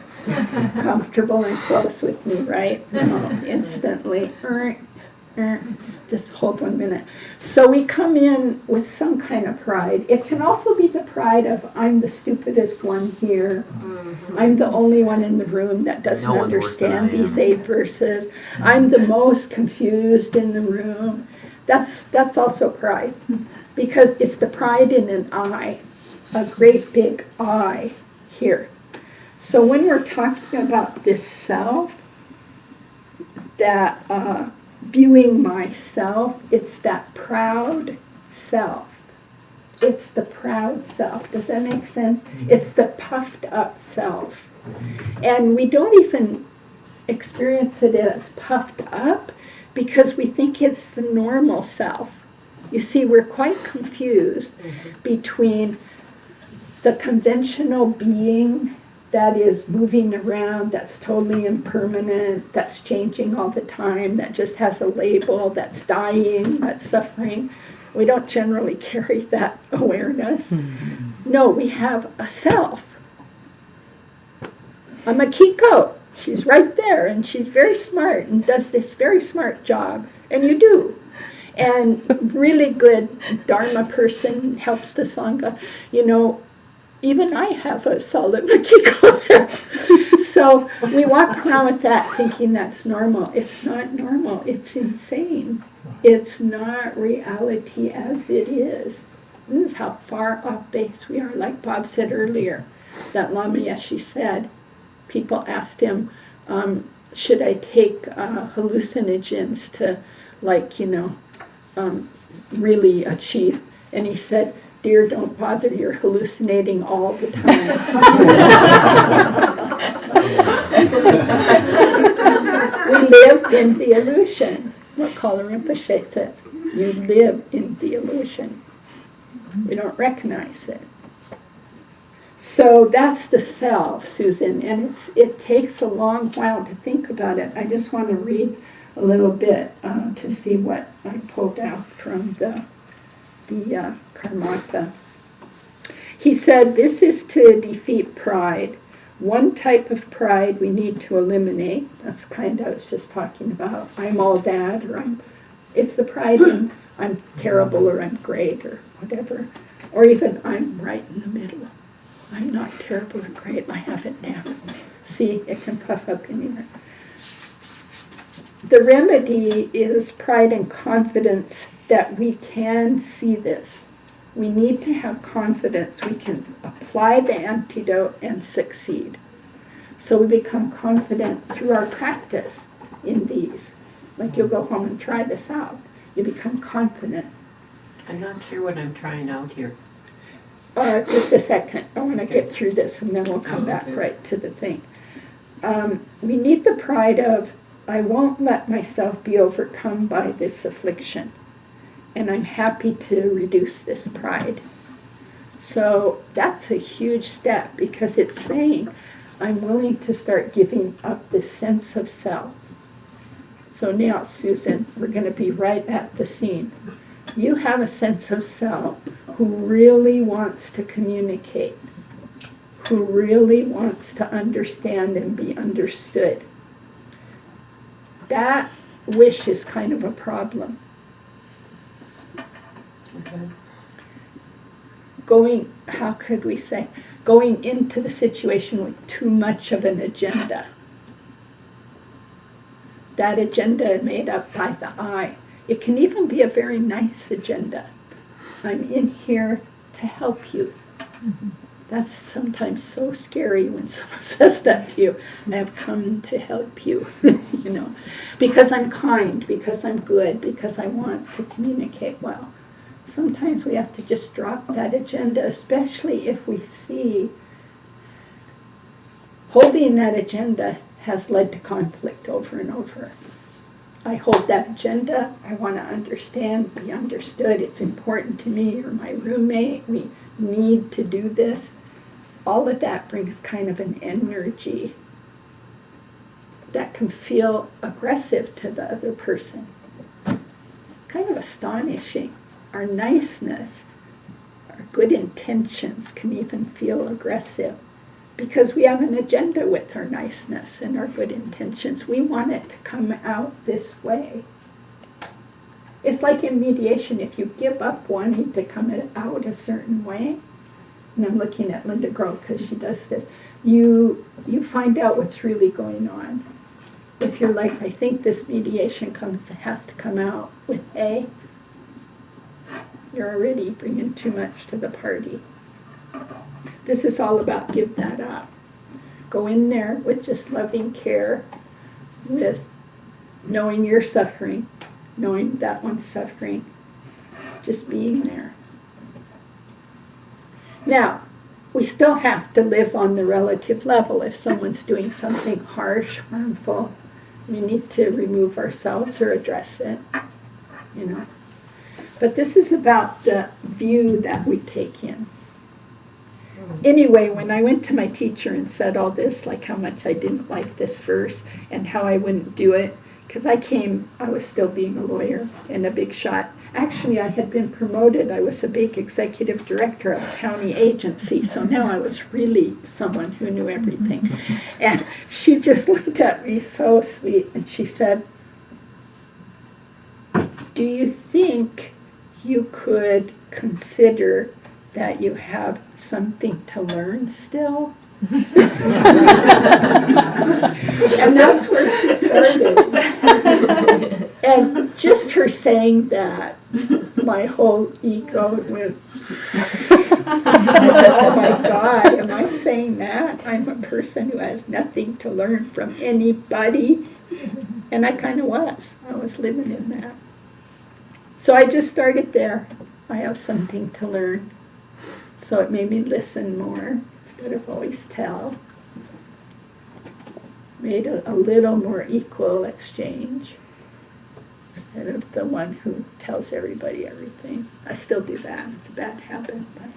Comfortable and close with me, right? Instantly. Just hold 1 minute. So we come in with some kind of pride. It can also be the pride of I'm the stupidest one here. I'm the only one in the room that doesn't understand these 8 verses. I'm the most confused in the room. That's also pride. Because it's the pride in an I, a great big I here. So when we're talking about this self, that viewing myself, it's that proud self. It's the proud self. Does that make sense? It's the puffed up self. And we don't even experience it as puffed up because we think it's the normal self. You see, we're quite confused between the conventional being that is moving around, that's totally impermanent, that's changing all the time, that just has a label, that's dying, that's suffering. We don't generally carry that awareness. No, we have a self. A Makiko, she's right there, and she's very smart and does this very smart job, and you do. And really good Dharma person helps the Sangha. You know, even I have a solid Makiko there. So we walk around with that thinking that's normal. It's not normal. It's insane. It's not reality as it is. This is how far off base we are. Like Bob said earlier, that Lama Yeshe said, people asked him, should I take hallucinogens to, like, really achieve? And he said, dear, don't bother, you're hallucinating all the time. We live in the illusion. What Kala Rinpoche says, you live in the illusion. We don't recognize it. So that's the self, Susan, and it takes a long while to think about it. I just want to read a little bit to see what I pulled out from the Karmapa. He said, this is to defeat pride. One type of pride we need to eliminate. That's kind of I was just talking about. I'm all that, or it's the pride in I'm terrible, or I'm great, or whatever. Or even I'm right in the middle. I'm not terrible or great. I have it down. See, it can puff up anywhere. The remedy is pride and confidence that we can see this. We need to have confidence we can apply the antidote and succeed. So we become confident through our practice in these. Like you'll go home and try this out. You become confident. I'm not sure what I'm trying out here. Just a second. I want to get through this and then we'll come back right to the thing. We need the pride of, I won't let myself be overcome by this affliction. And I'm happy to reduce this pride. So that's a huge step because it's saying, I'm willing to start giving up this sense of self. So now, Susan, we're going to be right at the scene. You have a sense of self who really wants to communicate, who really wants to understand and be understood. That wish is kind of a problem. Okay. Going into the situation with too much of an agenda. That agenda made up by the I. It can even be a very nice agenda. I'm in here to help you. Mm-hmm. That's sometimes so scary when someone says that to you. I have come to help you, because I'm kind, because I'm good, because I want to communicate well. Sometimes we have to just drop that agenda, especially if we see holding that agenda has led to conflict over and over. I hold that agenda, I want to understand, be understood, it's important to me or my roommate, we need to do this. All of that brings kind of an energy that can feel aggressive to the other person. Kind of astonishing. Our niceness, our good intentions can even feel aggressive because we have an agenda with our niceness and our good intentions. We want it to come out this way. It's like in mediation, if you give up wanting to come out a certain way, and I'm looking at Linda Groh because she does this, you find out what's really going on. If you're like, I think this mediation has to come out with A, you're already bringing too much to the party. This is all about give that up. Go in there with just loving care, with knowing you're suffering, knowing that one's suffering, just being there. Now, we still have to live on the relative level. If someone's doing something harsh, harmful, We need to remove ourselves or address it, you know. But this is about the view that we take in. Anyway, when I went to my teacher and said all this, like how much I didn't like this verse and how I wouldn't do it, because I was still being a lawyer and a big shot. Actually, I had been promoted. I was a big executive director of a county agency, so now I was really someone who knew everything. And she just looked at me so sweet, and she said, "Do you think you could consider that you have something to learn still?" And that's where she started. And just her saying that, my whole ego went, oh my God, am I saying that? I'm a person who has nothing to learn from anybody. And I kind of was. I was living in that. So I just started there. I have something to learn. So it made me listen more instead of always tell. Made a little more equal exchange instead of the one who tells everybody everything. I still do that. It's a bad habit, but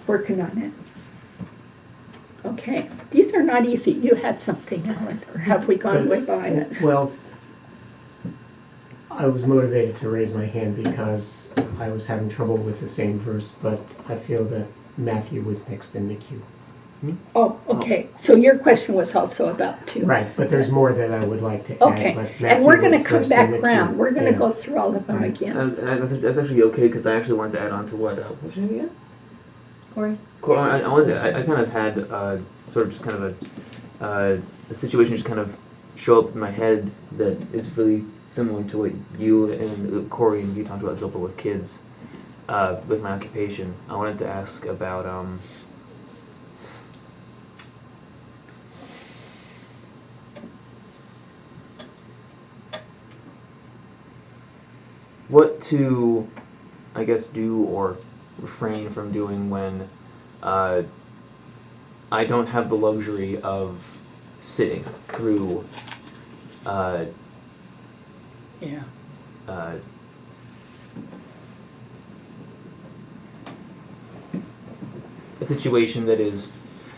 working on it. Okay, these are not easy. You had something, Alan, or have we gone way by it? Well, I was motivated to raise my hand because I was having trouble with the same verse, but I feel that Matthew was next in the queue. Oh, okay. So your question was also about two. Right, but there's more that I would like to add. Okay, But and Matthew we're going to was come first in back the around. queue. We're going to Yeah. go through all of them Right. again. That's actually okay, because I actually wanted to add on to what's your name again? Corey? I kind of had sort of just kind of a situation just kind of show up in my head that is really similar to what you and Corey and you talked about Zopa with kids, with my occupation. I wanted to ask about what to, I guess, do or refrain from doing when I don't have the luxury of sitting through Yeah. A situation that is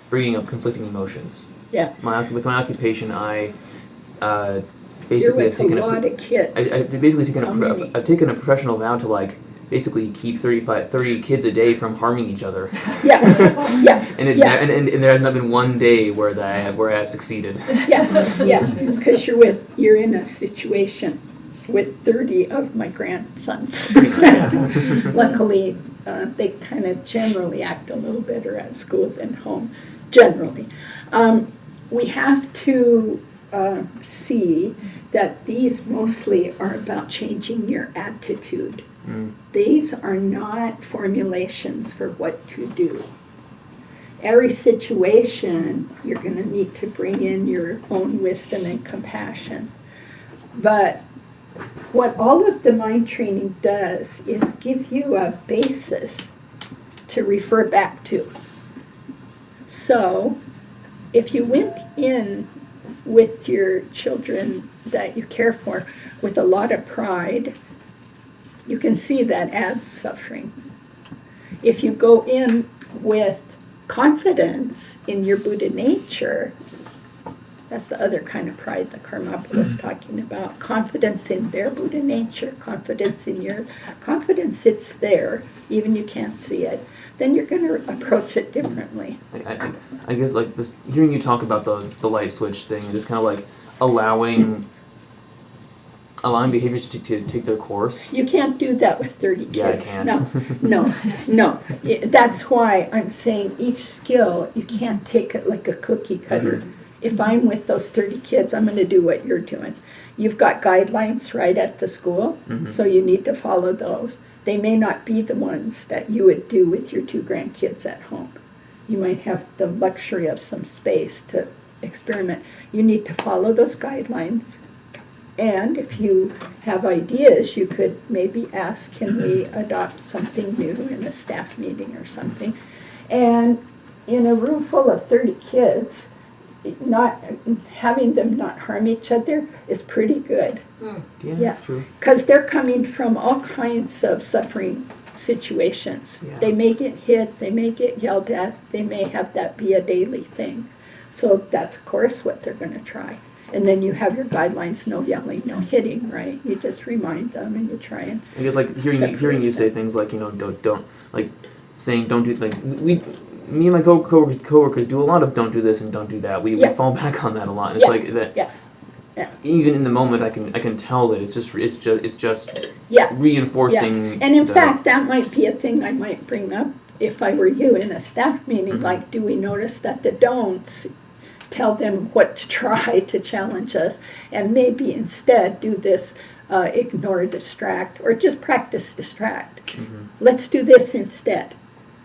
bringing up conflicting emotions. Yeah. With my occupation, I You're basically with a lot of kids. I've basically taken How many? I've taken a professional vow to basically keep 30 kids a day from harming each other. Yeah, yeah, and yeah. And there has not been one day where I have succeeded. Yeah, because you're in a situation with 30 of my grandsons. Luckily, they kind of generally act a little better at school than home, generally. We have to see that these mostly are about changing your attitude. These are not formulations for what to do. Every situation, you're going to need to bring in your own wisdom and compassion. But what all of the mind training does is give you a basis to refer back to. So, if you went in with your children that you care for with a lot of pride, you can see that adds suffering. If you go in with confidence in your Buddha nature, that's the other kind of pride that Karmapa was talking about. Confidence in their Buddha nature, confidence in your confidence, it's there, even you can't see it. Then you're going to approach it differently. I guess like this, hearing you talk about the light switch thing, and just kind of like allowing behaviors to take their course. You can't do that with 30 kids. Yeah, I can't. No. That's why I'm saying each skill, you can't take it like a cookie cutter. Mm-hmm. If I'm with those 30 kids, I'm going to do what you're doing. You've got guidelines right at the school, so you need to follow those. They may not be the ones that you would do with your 2 grandkids at home. You might have the luxury of some space to experiment. You need to follow those guidelines. And if you have ideas, you could maybe ask, can we adopt something new in a staff meeting or something? And in a room full of 30 kids, not having them not harm each other is pretty good. Yeah, Yeah. true. Because they're coming from all kinds of suffering situations. Yeah. They may get hit, they may get yelled at, they may have that be a daily thing. So that's, of course, what they're going to try. And then you have your guidelines, no yelling, no hitting, right? You just remind them and you try and I guess like hearing you say things like, you know, don't like saying don't do, like me and my coworkers do a lot of don't do this and don't do that. We fall back on that a lot. And it's Yeah. like that. Yeah. Even in the moment, I can tell that it's just Yeah. reinforcing. And in fact, that might be a thing I might bring up if I were you in a staff meeting, Mhm. like, do we notice that the don'ts tell them what to try to challenge us, and maybe instead do this, ignore, distract, or just practice distract. Let's do this instead.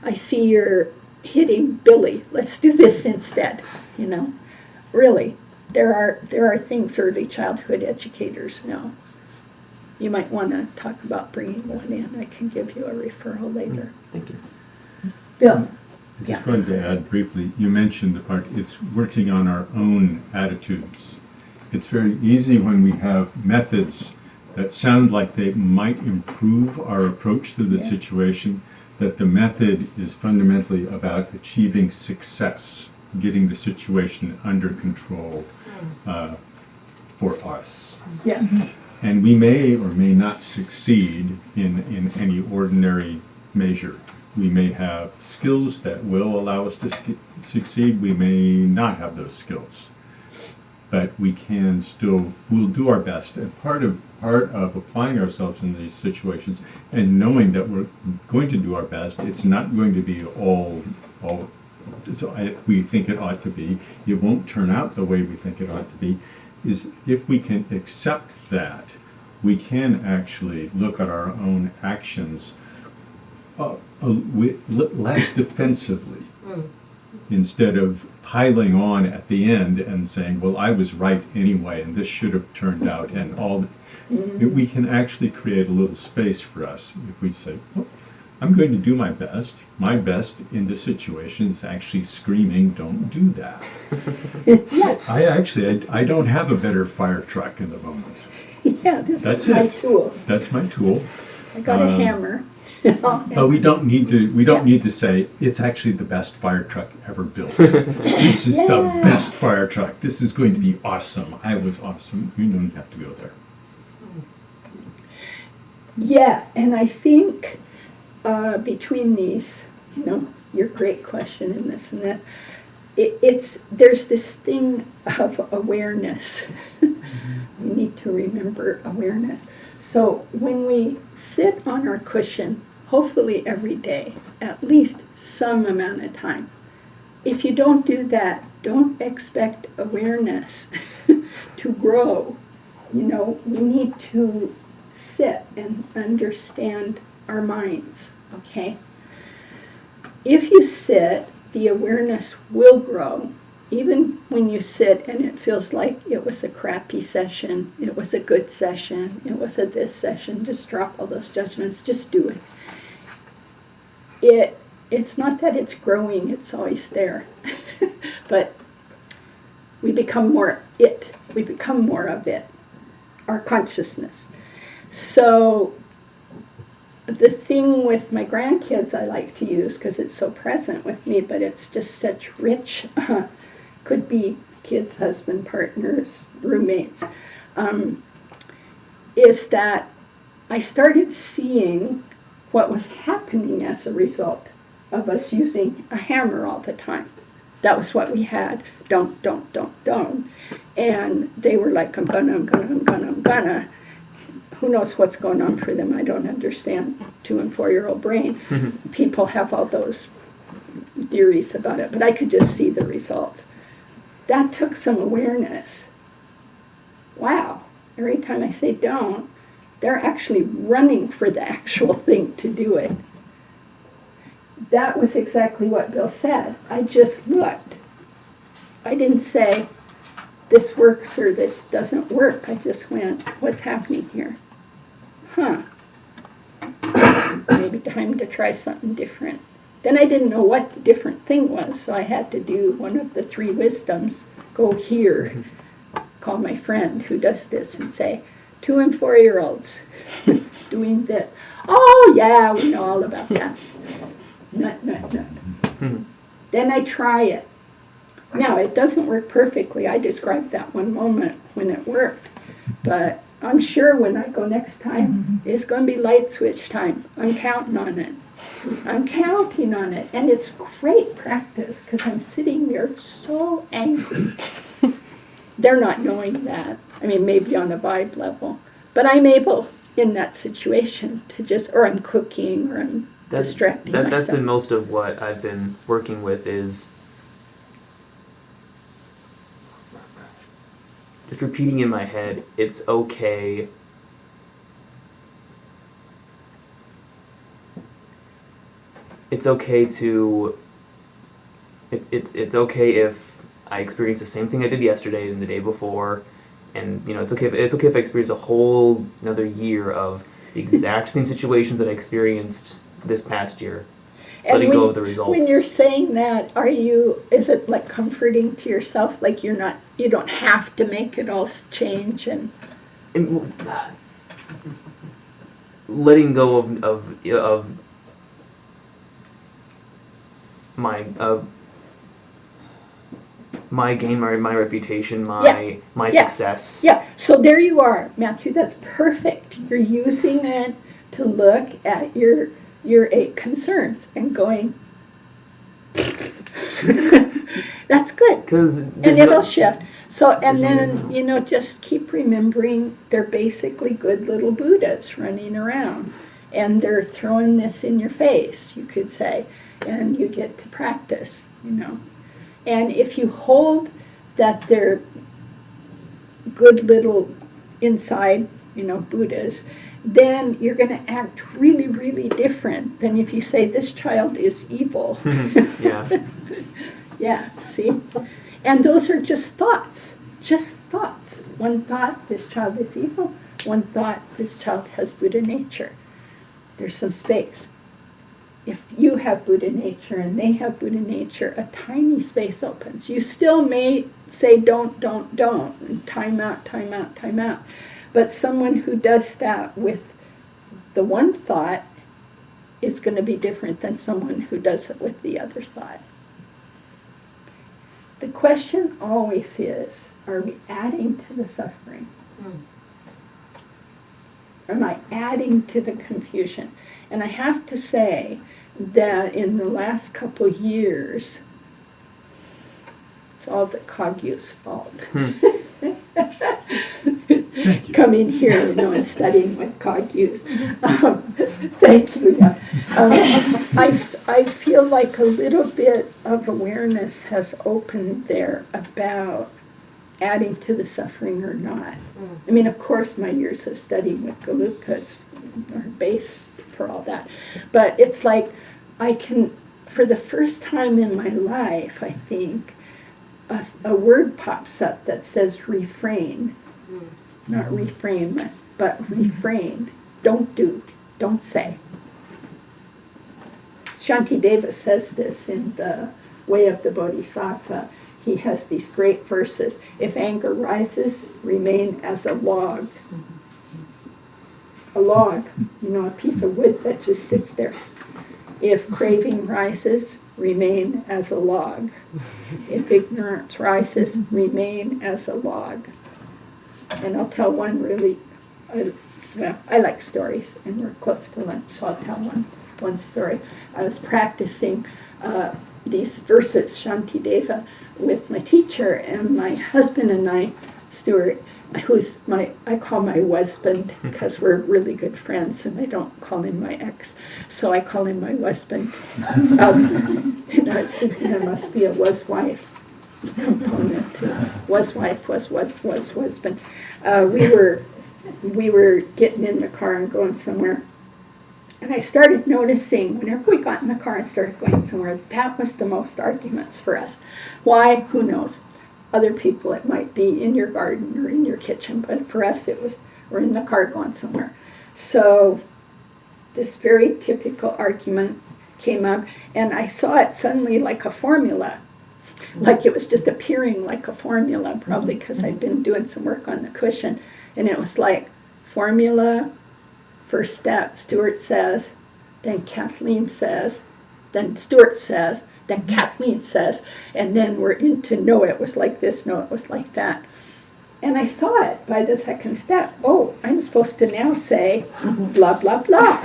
I see you're hitting Billy. Let's do this instead, you know? Really, there are things early childhood educators know. You might want to talk about bringing one in. I can give you a referral later. Thank you. Bill? I just wanted to add briefly, you mentioned the part, it's working on our own attitudes. It's very easy when we have methods that sound like they might improve our approach to the situation, that the method is fundamentally about achieving success, getting the situation under control for us. Yeah. And we may or may not succeed in any ordinary measure. We may have skills that will allow us to succeed. We may not have those skills. But we can still, we'll do our best. And part of applying ourselves in these situations and knowing that we're going to do our best, it's not going to be all we think it ought to be. It won't turn out the way we think it ought to be. Is if we can accept that, we can actually look at our own actions less defensively, instead of piling on at the end and saying, well, I was right anyway, and this should have turned out, and all. We can actually create a little space for us if we say, well, I'm going to do my best. My best in this situation is actually screaming, don't do that. I don't have a better fire truck in the moment. Yeah, this That's is my it. tool. That's my tool. I got a hammer. But we don't need to say it's actually the best fire truck ever built. This is the best fire truck. This is going to be awesome. I was awesome. You don't have to go there. Yeah, and I think between these, you know, your great question and this, there's this thing of awareness. We need to remember awareness. So when we sit on our cushion, hopefully every day, at least some amount of time, if you don't do that, don't expect awareness to grow. You know, we need to sit and understand our minds, okay? If you sit, the awareness will grow. Even when you sit and it feels like it was a crappy session, it was a good session, it was a this session, just drop all those judgments, just do it. It's not that it's growing, it's always there. But we become more we become more of it, our consciousness. So the thing with my grandkids I like to use, because it's so present with me, but it's just such rich, could be kids, husband, partners, roommates, is that I started seeing what was happening as a result of us using a hammer all the time. That was what we had. Don't. And they were like, I'm gonna. Who knows what's going on for them? I don't understand 2- and 4-year-old brain. People have all those theories about it, but I could just see the results. That took some awareness. Wow, every time I say don't, they're actually running for the actual thing to do it. That was exactly what Bill said. I just looked. I didn't say, this works or this doesn't work. I just went, what's happening here? Maybe time to try something different. Then I didn't know what the different thing was, so I had to do one of the 3 wisdoms go here, call my friend who does this and say, 2 and 4-year-olds doing this. Oh yeah, we know all about that. Nut. Then I try it. Now, it doesn't work perfectly. I described that one moment when it worked. But I'm sure when I go next time, it's going to be light switch time. I'm counting on it. I'm counting on it. And it's great practice because I'm sitting there so angry. They're not knowing that. I mean, maybe on a vibe level. But I'm able, in that situation, to just, or I'm cooking, or I'm distracting myself. That's been most of what I've been working with is just repeating in my head, it's okay. It's okay to. It's okay if I experience the same thing I did yesterday and the day before, and it's okay if I experience a whole another year of the exact same situations that I experienced this past year. And Letting go of the results. When you're saying that, is it like comforting to yourself, like you don't have to make it all change and letting go of my gain, my reputation, my success. Yeah, so there you are, Matthew, that's perfect. You're using it to look at your 8 concerns and going, that's good. And it'll shift. So, and then, just keep remembering they're basically good little Buddhas running around. And they're throwing this in your face, you could say. And you get to practice, And if you hold that they're good little inside, Buddhas, then you're going to act really, really different than if you say, this child is evil. Yeah. Yeah, see? And those are just thoughts. One thought, this child is evil. One thought, this child has Buddha nature. There's some space. If you have Buddha nature and they have Buddha nature, a tiny space opens. You still may say don't, and time out. But someone who does that with the one thought is going to be different than someone who does it with the other thought. The question always is, are we adding to the suffering? Am I adding to the confusion? And I have to say that in the last couple years, it's all the Kagyu's fault. Thank you. Coming here, and studying with Kagyu's. Thank you. Yeah. I feel like a little bit of awareness has opened there about adding to the suffering or not. I mean, of course, my years of studying with Galukas are base for all that. But it's like I can, for the first time in my life, I think, a word pops up that says refrain. Not reframe, but refrain. Don't do, don't say. Shantideva says this in the Way of the Bodhisattva. He has these great verses. If anger rises, remain as a log. A log, a piece of wood that just sits there. If craving rises, remain as a log. If ignorance rises, remain as a log. And I'll tell one really, I like stories, and we're close to lunch, so I'll tell one story. I was practicing these verses, Shantideva, with my teacher, and my husband and I, Stuart, who's I call my husband because we're really good friends, and I don't call him my ex, so I call him my husband. And I was thinking there must be a was-wife component to was-wife, was husband. We were getting in the car and going somewhere. And I started noticing, whenever we got in the car and started going somewhere, that was the most arguments for us. Why? Who knows? Other people, it might be in your garden or in your kitchen, but for us it was, we're in the car going somewhere. So this very typical argument came up, and I saw it suddenly like a formula. like it was just appearing like a formula, probably because I'd been doing some work on the cushion. And it was like, formula, first step, Stuart says, then Kathleen says, then Stuart says, then Kathleen says, and then we're into, no, it was like this, no, it was like that. And I saw it by the second step. Oh, I'm supposed to now say blah, blah, blah.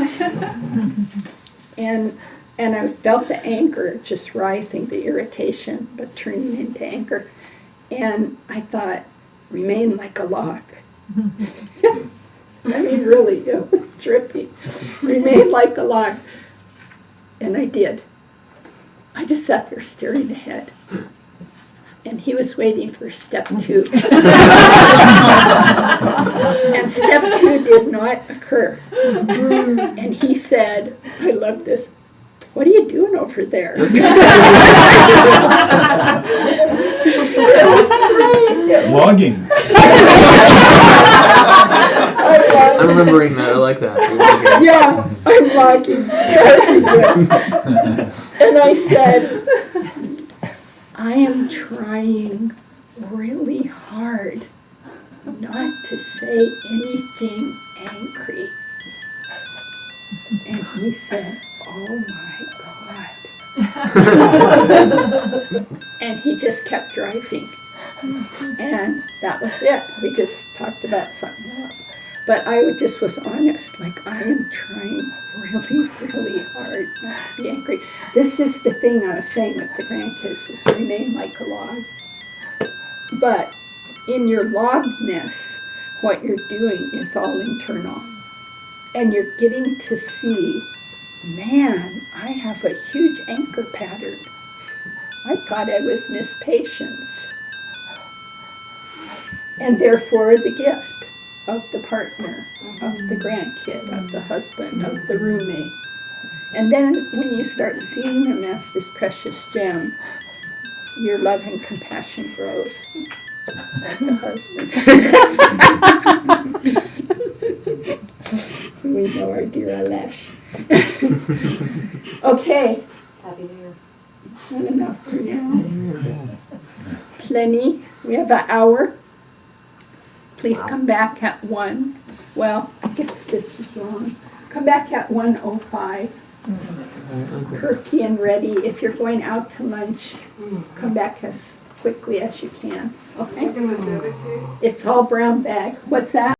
And I felt the anger just rising, the irritation, but turning into anger. And I thought, remain like a log. I mean, really, it was trippy. Remain like a log. And I did. I just sat there staring ahead. And he was waiting for step 2. And step 2 did not occur. And he said, I love this, what are you doing over there? It was great. Logging. I'm remembering that. I like that. Yeah, I'm logging. That'd be good. And I said, I am trying really hard not to say anything angry. And he said, oh my God. And he just kept driving. And that was it. We just talked about something else. But I just was honest, like I am trying really, really hard not to be angry. This is the thing I was saying with the grandkids, is remain like a log. But in your logness, what you're doing is all internal. And you're getting to see, man, I have a huge anchor pattern. I thought I was Miss Patience. And therefore the gift of the partner, of the grandkid, of the husband, of the roommate. And then when you start seeing them as this precious gem, your love and compassion grows. Like the husband. We know our dear Alesh. Okay. Happy New Year. Not enough for now. Plenty. We have an hour. Please come back at 1. Well, I guess this is wrong. Come back at 1:05. Perky and ready. If you're going out to lunch, come back as quickly as you can. Okay? You're gonna dedicate? It's all brown bag. What's that?